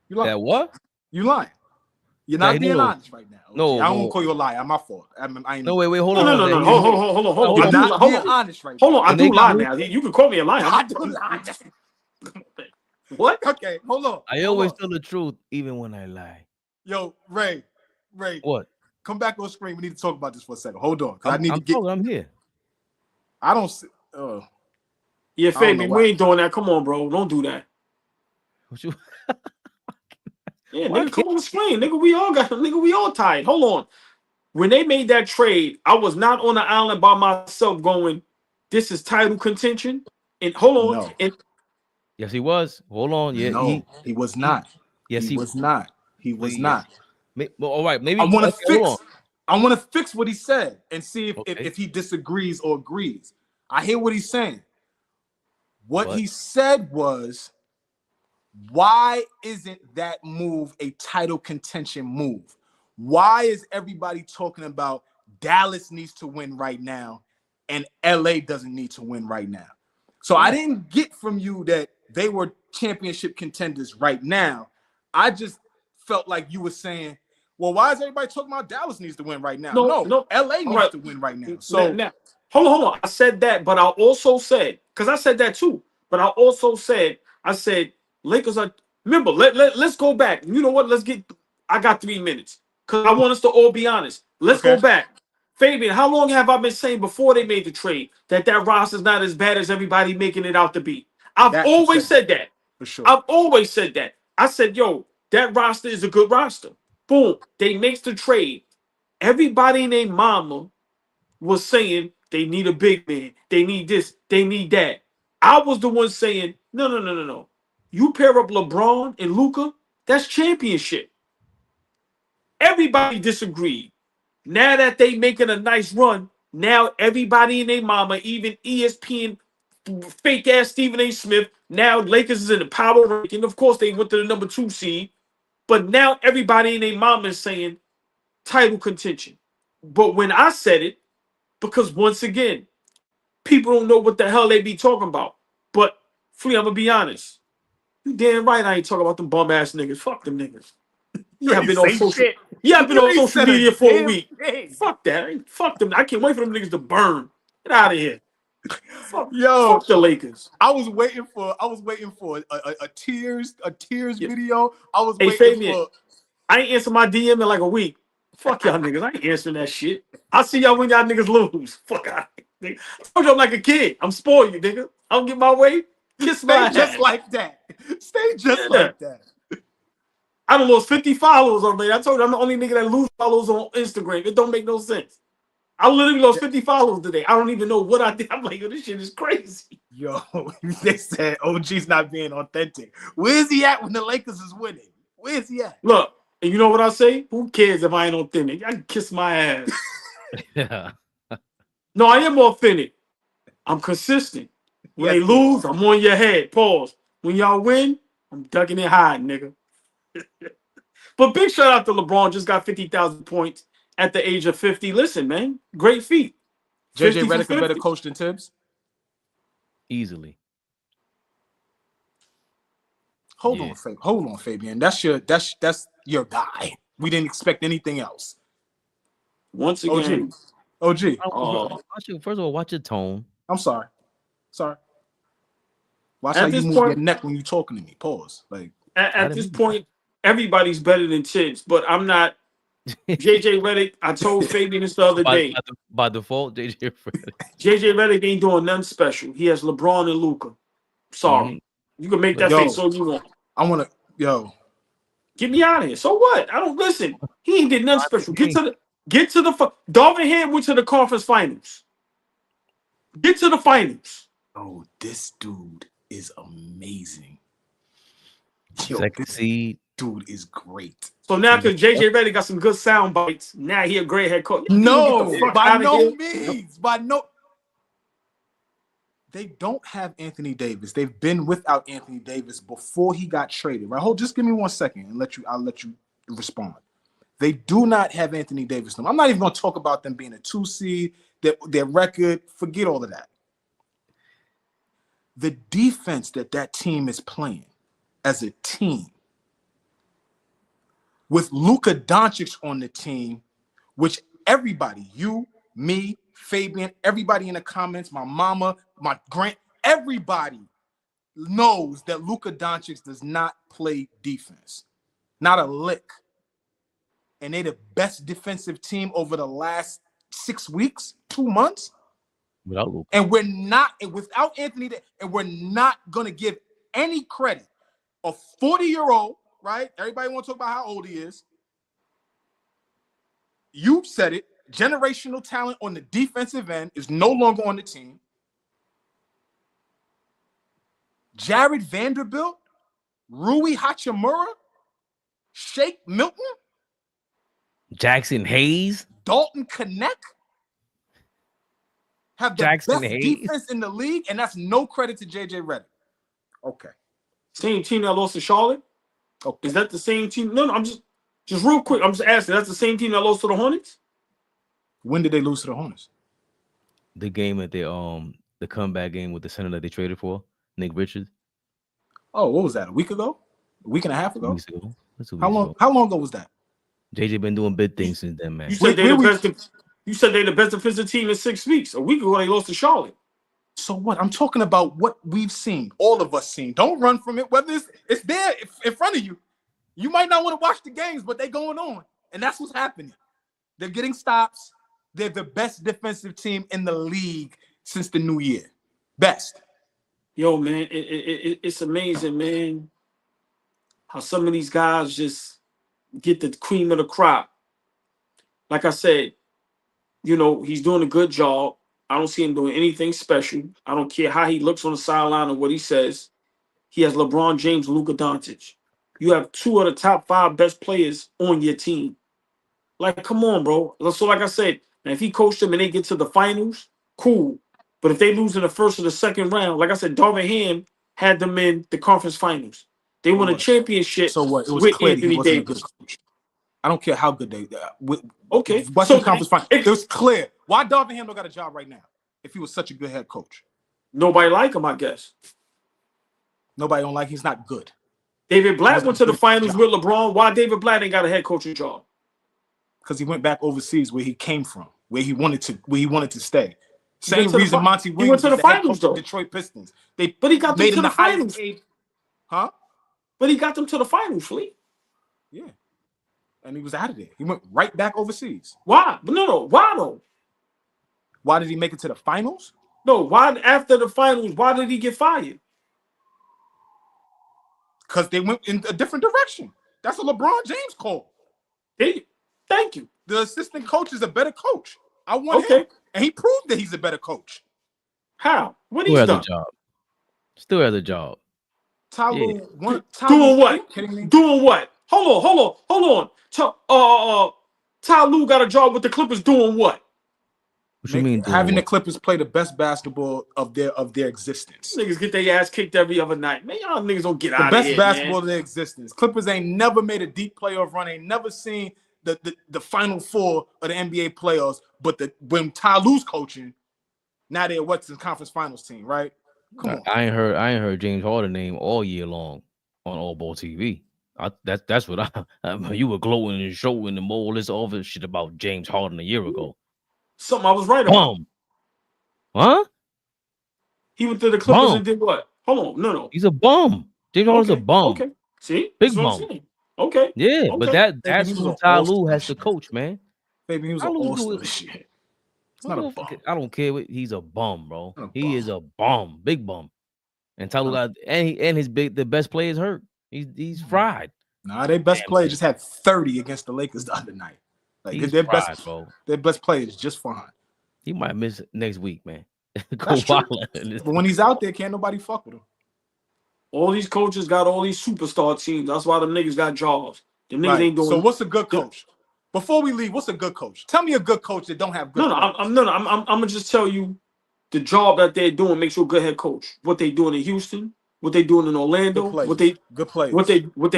You lying. That what? You lying. You're not being honest right now. Okay? No, I won't call you a liar. My fault. I ain't no, wait, hold on. No. Hold on. You're not being honest right now. Hold on. I do lie now. You can call me a liar. I do lie. What? Okay, hold on. I always tell the truth, even when I lie. Yo, Ray. What? Come back on screen. We need to talk about this for a second. Hold on. I need to get. I'm here. I don't see. Yeah, Fabian, we ain't doing that. Come on, bro. Don't do that. What you? Yeah, nigga, come on the screen. Nigga, we all tired. Hold on. When they made that trade, I was not on the island by myself going, this is title contention. And hold on. No. Yes, he was. Hold on. Yeah, no, he was not. Yes, he was not. He was not. Well, all right, maybe I want to fix what he said and see if he disagrees or agrees. I hear what he's saying. What he said was, why isn't that move a title contention move? Why is everybody talking about Dallas needs to win right now and LA doesn't need to win right now? So I didn't get from you that they were championship contenders right now. I just felt like you were saying, well, why is everybody talking about Dallas needs to win right now? No. LA needs to win right now. So now, hold on. I said that, but I also said, because I said that too, but I also said, Lakers are, remember, let's go back. You know what? I got 3 minutes because I want us to all be honest. Let's go back. Fabian, how long have I been saying before they made the trade that roster's not as bad as everybody making it out to be? I've always said that. For sure. I've always said that. I said, yo, that roster is a good roster. Boom. They makes the trade. Everybody and their mama was saying they need a big man. They need this. They need that. I was the one saying, no. You pair up LeBron and Luka, that's championship. Everybody disagreed. Now that they making a nice run, now everybody and their mama, even ESPN, fake ass Stephen A. Smith, now Lakers is in the power ranking. Of course, they went to the number 2 seed. But now everybody and their mama is saying title contention. But when I said it, because once again, people don't know what the hell they be talking about. But Flea, I'm gonna be honest. You damn right I ain't talking about them bum ass niggas. Fuck them niggas. I've been on social media for a week. Fuck that. Fuck them. I can't wait for them niggas to burn. Get out of here. Fuck the Lakers. I was waiting for a tears video. I was waiting Fabian, for. I ain't answer my DM in like a week. Fuck y'all niggas. I ain't answering that shit. I see y'all when y'all niggas lose. Fuck out. I told you I'm like a kid. I'm spoiled, you nigga. I don't get my way. Kiss my ass. Just like that. Stay just like that. I done lost 50 followers already. I told you I'm the only nigga that lose followers on Instagram. It don't make no sense. I literally lost 50 followers today. I don't even know what I did. I'm like, yo, this shit is crazy. Yo, they said OG's not being authentic. Where's he at when the Lakers is winning? Where's he at? Look, and you know what I say? Who cares if I ain't authentic? I can kiss my ass. Yeah. No, I am authentic. I'm consistent. When they lose, I'm on your head. Pause. When y'all win, I'm ducking it high, nigga. But big shout out to LeBron. Just got 50,000 points at the age of 50. Listen, man, great feat. JJ Redick a better coach than Tibbs? Easily. Hold on, Fabian. That's your guy. We didn't expect anything else. Once again, OG. First of all, watch your tone. I'm sorry. Watch how you move your neck when you're talking to me. Pause. Like at this point, everybody's better than Tibbs, but I'm not. JJ Redick, I told Fabian this the other day. By default, JJ Redick. JJ Redick ain't doing nothing special. He has LeBron and Luka. Sorry. You can make that face so you want. I want to, get me out of here. So what? I don't listen. He ain't did nothing special. Get to the Darvin Ham went to the conference finals. Get to the finals. Oh, this dude is amazing. Second seed. Dude is great. So now because JJ Redick got some good sound bites, now he a great head coach. No, by no means. They don't have Anthony Davis. They've been without Anthony Davis before he got traded. Right? Just give me 1 second and I'll let you respond. They do not have Anthony Davis. I'm not even going to talk about them being a 2 seed, their record. Forget all of that. The defense that team is playing as a team, with Luka Doncic on the team, which everybody, you, me, Fabian, everybody in the comments, my mama, my everybody knows that Luka Doncic does not play defense. Not a lick. And they're the best defensive team over the last 6 weeks, 2 months. Without Luka. And we're not, without Anthony, and we're not going to give any credit. A 40-year-old, right? Everybody want to talk about how old he is. You said it. Generational talent on the defensive end is no longer on the team. Jared Vanderbilt, Rui Hachimura, Shake Milton, Jackson Hayes, Dalton Knecht have the best defense in the league, and that's no credit to JJ Redick. Okay. Same team that lost to Charlotte? Okay. Is that the same team? No, I'm just real quick. I'm just asking. That's the same team that lost to the Hornets? When did they lose to the Hornets? The game at the comeback game with the center that they traded for, Nick Richards. Oh, what was that? A week ago? A week and a half ago? 2 weeks ago. How long ago was that? JJ been doing big things since then, man. You said they're the best defensive team in 6 weeks. A week ago they lost to Charlotte. So what? I'm talking about what we've seen, all of us seen. Don't run from it. Whether it's there in front of you. You might not want to watch the games, but they're going on. And that's what's happening. They're getting stops. They're the best defensive team in the league since the new year. Best. Yo, man, it's amazing, man, how some of these guys just get the cream of the crop. Like I said, he's doing a good job. I don't see him doing anything special. I don't care how he looks on the sideline or what he says. He has LeBron James, Luka Doncic. You have 2 of the top 5 best players on your team. Like, come on, bro. So, like I said, if he coached them and they get to the finals, cool. But if they lose in the first or the second round, like I said, Darvin Ham had them in the conference finals. They won a championship. So what? It was with clear Anthony he wasn't Davis. a good coach. I don't care how good they okay. Western Conference Finals. It was clear. Why Darvin Ham don't got a job right now if he was such a good head coach? Nobody like him, I guess. Nobody don't like him. He's not good. David Blatt went to the finals with LeBron. Why David Blatt ain't got a head coaching job? Because he went back overseas where he came from, where he wanted to stay. Same reason Monty Williams went to the finals, though. Detroit Pistons. But he got them to the finals. Huh? But he got them to the finals, Fleet. Yeah. And he was out of there. He went right back overseas. Why? But no. Why though? Why did he make it to the finals? No. Why after the finals? Why did he get fired? Because they went in a different direction. That's a LeBron James call. Thank you. The assistant coach is a better coach. I want him, and he proved that he's a better coach. How? What he's Still has done? a job. Still has a job. Ty Lue, doing what? Doing what? Hold on. Ty Lue got a job with the Clippers doing what? What you mean? Having the Clippers play the best basketball of their existence. Niggas get their ass kicked every other night. Man, y'all niggas don't get out of here. The best basketball of their existence. Clippers ain't never made a deep playoff run. Ain't never seen the Final Four of the NBA playoffs. But when Ty Lue's coaching, now they're Western Conference Finals team, right? Come on. I ain't heard James Harden name all year long on AllBall TV. That's what you were glowing and showing them all this other shit about James Harden a year ago. Something I was right about. Huh? He went to the Clippers and did what? Hold on, no. He's a bum. James Harden's a bum. Okay. See? Big bum. Okay. Yeah, but that's who Ty Lue has to coach, man. Baby, he was an all-star shit. It's not a bum. I don't care what he's a bum, bro. He is a bum, big bum. And Ty Lue got the best players hurt. He's fried. Nah, their best player just had 30 against the Lakers the other night. Like their best player is just fine. He might miss next week, man. But when he's out there, can't nobody fuck with him. All these coaches got all these superstar teams. That's why them niggas got jobs. Them niggas ain't doing. So what's a good coach? Before we leave, what's a good coach? Tell me a good coach that don't have good. I'm gonna just tell you the job that they're doing makes you a good head coach. What they doing in Houston, what they doing in Orlando, what they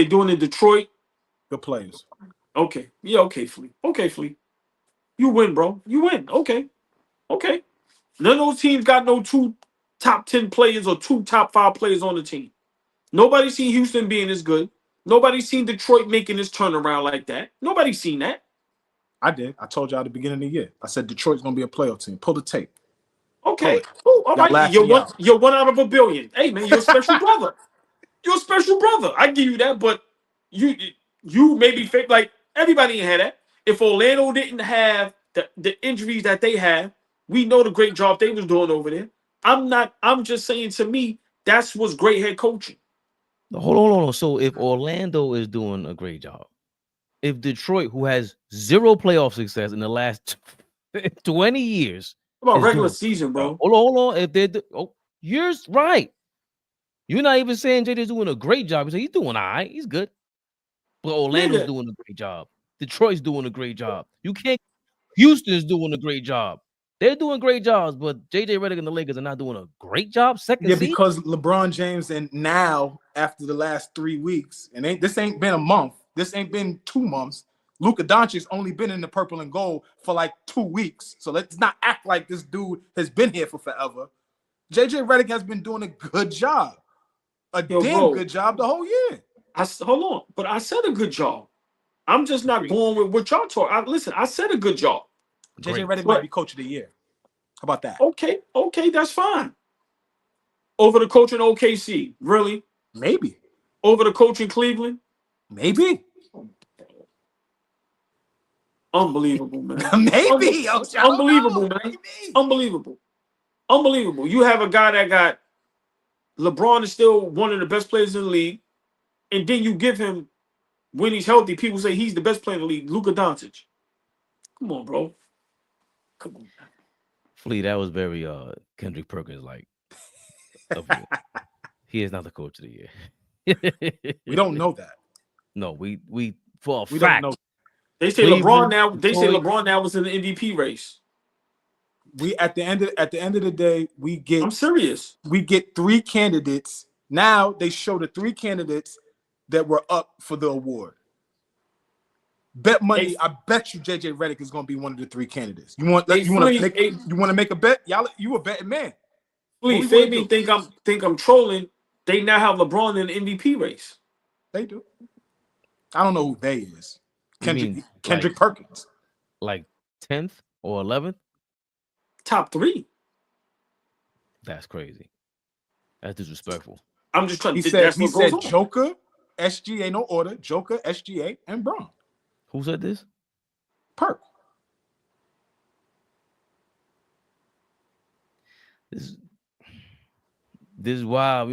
doing in Detroit. Good players. Okay. Yeah, okay, Flea. Okay, Flea. You win, bro. You win. Okay. None of those teams got no 2 top 10 players or 2 top 5 players on the team. Nobody seen Houston being as good. Nobody seen Detroit making this turnaround like that. Nobody seen that. I did. I told you at the beginning of the year. I said Detroit's gonna be a playoff team. Pull the tape. Okay. Oh, all right. You're one out of a billion. Hey man, you're a special brother. You're a special brother. I give you that, but you maybe fake like everybody ain't had that. If Orlando didn't have the injuries that they have, we know the great job they was doing over there. I'm just saying, to me, that's what's great head coaching. Hold on. So if Orlando is doing a great job, if Detroit, who has 0 playoff success in the last 20 years, about regular season, bro. Hold on. If they're you're right. You're not even saying JJ's doing a great job. You say he's doing all right. He's good. But Orlando's doing a great job. Detroit's doing a great job. You can't. Houston's doing a great job. They're doing great jobs, but JJ Redick and the Lakers are not doing a great job. Because LeBron James, and now after the last 3 weeks, and this ain't been a month. This ain't been 2 months. Luka Doncic's only been in the purple and gold for like 2 weeks. So let's not act like this dude has been here for forever. JJ Redick has been doing a good job. Good job the whole year. Hold on, but I said a good job. I'm just not going with what y'all talk. Listen, I said a good job. JJ Redick might be coach of the year. How about that? Okay, that's fine. Over the coach in OKC, really? Maybe. Over the coach in Cleveland? Maybe. Unbelievable, man. Maybe. Unbelievable, man. Maybe. Unbelievable. You have a guy that got LeBron is still one of the best players in the league, and then you give him, when he's healthy, people say he's the best player in the league, Luka Doncic. Come on, bro. Come on. Flea, that was very Kendrick Perkins like. He is not the coach of the year. We don't know that. No, we for a we fact. Don't know. They say LeBron now. They say LeBron now was in the MVP race. We at the end of the day, we get. I'm serious. We get 3 candidates. Now they show the 3 candidates that were up for the award. Bet money. I bet you JJ Redick is going to be one of the 3 candidates. You want to make a bet? Y'all, you a betting man. Please, Fabian think I'm trolling. They now have LeBron in the MVP race. They do. I don't know who they is. Kendrick like, Perkins. Like 10th or 11th? Top 3. That's crazy. That's disrespectful. I'm just trying to. He said Joker, SGA, no order. Joker, SGA, and Braun. Who said this? Perk. This is why,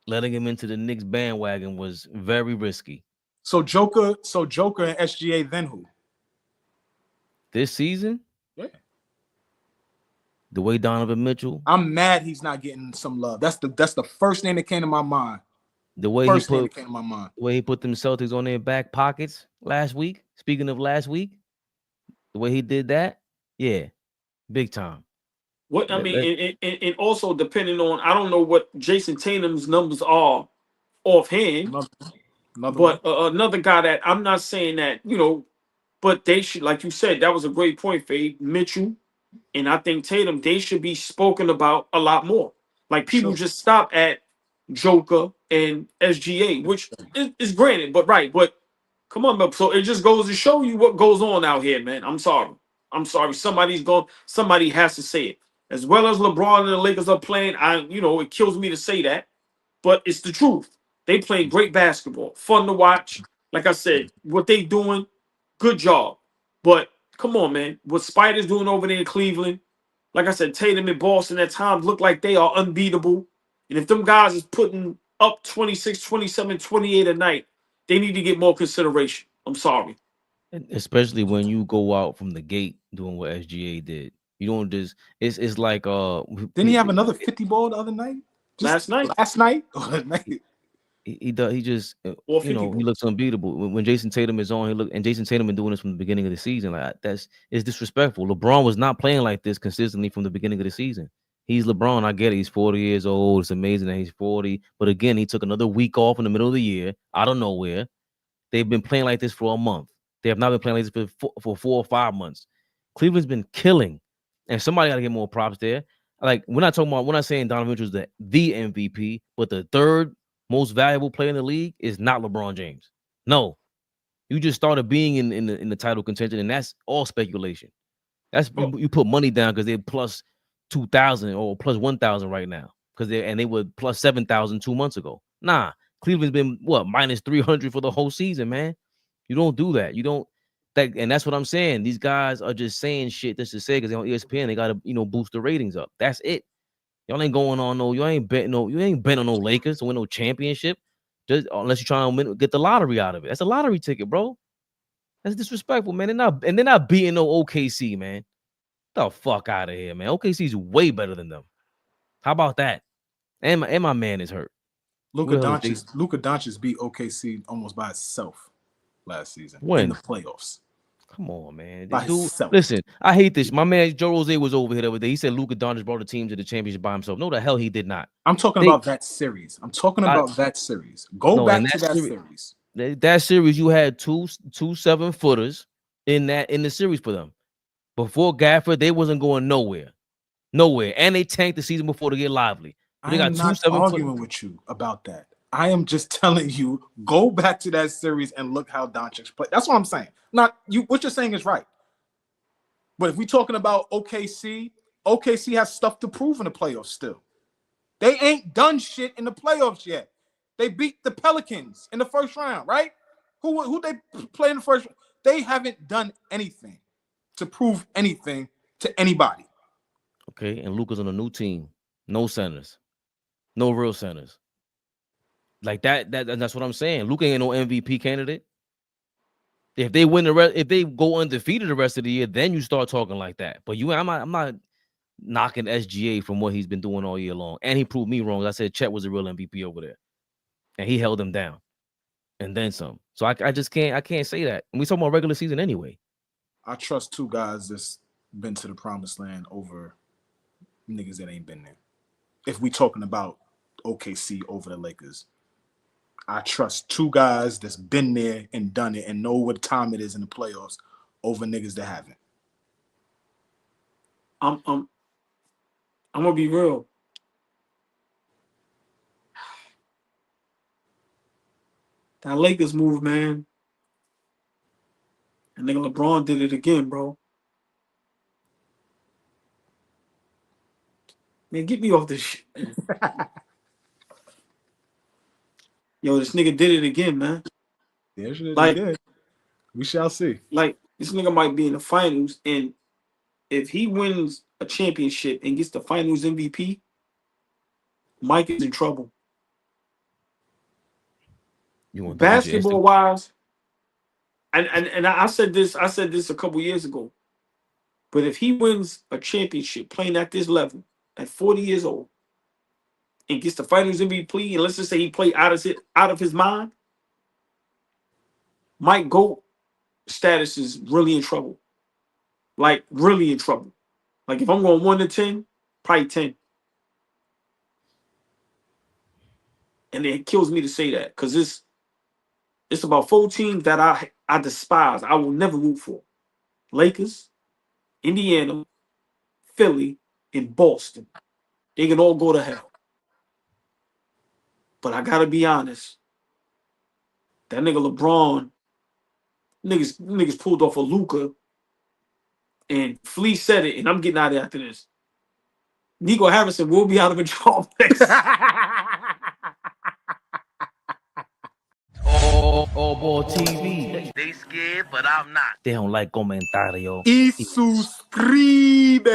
letting him into the Knicks bandwagon was very risky. So Joker and SGA, then who? This season? The way Donovan Mitchell. I'm mad he's not getting some love. That's the first name that came to my mind. The way first name that came to my mind. The way he put them Celtics on their back pockets last week. Speaking of last week, the way he did that, yeah, big time. What I mean, and also depending on, I don't know what Jason Tatum's numbers are offhand, but another guy that I'm not saying that, you know, but they should, like you said, that was a great point, Fade. Mitchell, and I think Tatum, they should be spoken about a lot more. Like people just stop at Joker and SGA, which is granted, but but come on, so it just goes to show you what goes on out here, man. I'm sorry. Somebody has to say it. As well as LeBron and the Lakers are playing, it kills me to say that, but it's the truth. They play great basketball, fun to watch. Like I said, what they doing, good job. But come on, man. What Spider's doing over there in Cleveland, like I said, Tatum and Boston at times look like they are unbeatable. And if them guys is putting up 26, 27, 28 a night, they need to get more consideration. I'm sorry. Especially when you go out from the gate doing what SGA did. You don't just it's like didn't he have another 50 ball the other night? Last night? He just he looks unbeatable. When Jason Tatum is on, and Jason Tatum been doing this from the beginning of the season. Like it's disrespectful. LeBron was not playing like this consistently from the beginning of the season. He's LeBron. I get it. He's 40 years old. It's amazing that he's 40. But again, he took another week off in the middle of the year out of nowhere. They've been playing like this for a month. They have not been playing like this for 4 or 5 months. Cleveland's been killing. And somebody got to get more props there. Like, we're not saying Donovan Mitchell is the MVP, but the third most valuable player in the league is not LeBron James. No. You just started being in the title contention, and that's all speculation. You put money down because they're plus 2,000 or plus 1,000 right now. They were plus 7,000 2 months ago. Nah, Cleveland's been minus 300 for the whole season, man. You don't do that. You don't. And that's what I'm saying. These guys are just saying shit just to say because they're on ESPN. They gotta boost the ratings up. That's it. Y'all ain't going on you ain't betting on no Lakers to win no championship. Just unless you're trying to get the lottery out of it. That's a lottery ticket, bro. That's disrespectful, man. They're not beating no OKC, man. Get the fuck out of here, man. OKC's way better than them. How about that? And my man is hurt. Luka Doncic beat OKC almost by itself last season in the playoffs. Come on, man. Dude, listen, I hate this. My man Joe Rose was over here the other day. He said Luka Doncic brought the team to the championship by himself. No, the hell he did not. I'm talking about that series. Go back to that series. That series, you had two 7-footers in the series for them. Before Gafford, they wasn't going nowhere. And they tanked the season before to get lively. I am not arguing with you about that. I am just telling you, go back to that series and look how Doncic played. That's what I'm saying. What you're saying is right. But if we're talking about OKC has stuff to prove in the playoffs still. They ain't done shit in the playoffs yet. They beat the Pelicans in the first round, right? Who they play in the first round? They haven't done anything to prove anything to anybody. Okay, and Luka's on a new team. No centers. No real centers. Like that's what I'm saying. Luka ain't no MVP candidate. If they win if they go undefeated the rest of the year, then you start talking like that. But I'm not knocking SGA from what he's been doing all year long. And he proved me wrong. I said Chet was a real MVP over there. And he held him down. And then some. So I can't say that. And we talking about regular season anyway. I trust two guys that's been to the promised land over niggas that ain't been there. If we talking about OKC over the Lakers, I trust two guys that's been there and done it and know what time it is in the playoffs over niggas that haven't. I'm gonna be real. That Lakers move, man. And nigga LeBron did it again, bro. Man, get me off this shit, man. Yo, this nigga did it again, man. Yeah, like, did. We shall see. Like, this nigga might be in the finals, and if he wins a championship and gets the finals MVP, Mike is in trouble. Basketball wise, and I said this a couple years ago. But if he wins a championship playing at this level at 40 years old and gets the Finals MVP, and let's just say he played out of his mind, Mike GOAT status is really in trouble. Like, really in trouble. Like, if I'm going 1 to 10, probably 10. And it kills me to say that because it's about 4 teams that I despise. I will never root for. Lakers, Indiana, Philly, and Boston. They can all go to hell. But I gotta be honest. That nigga LeBron, niggas pulled off a Luka, and Flea said it, and I'm getting out of there after this. Nico Harrison will be out of a job next. AllBall TV. They scared, but I'm not. Deja un like, comentario. Y suscribe.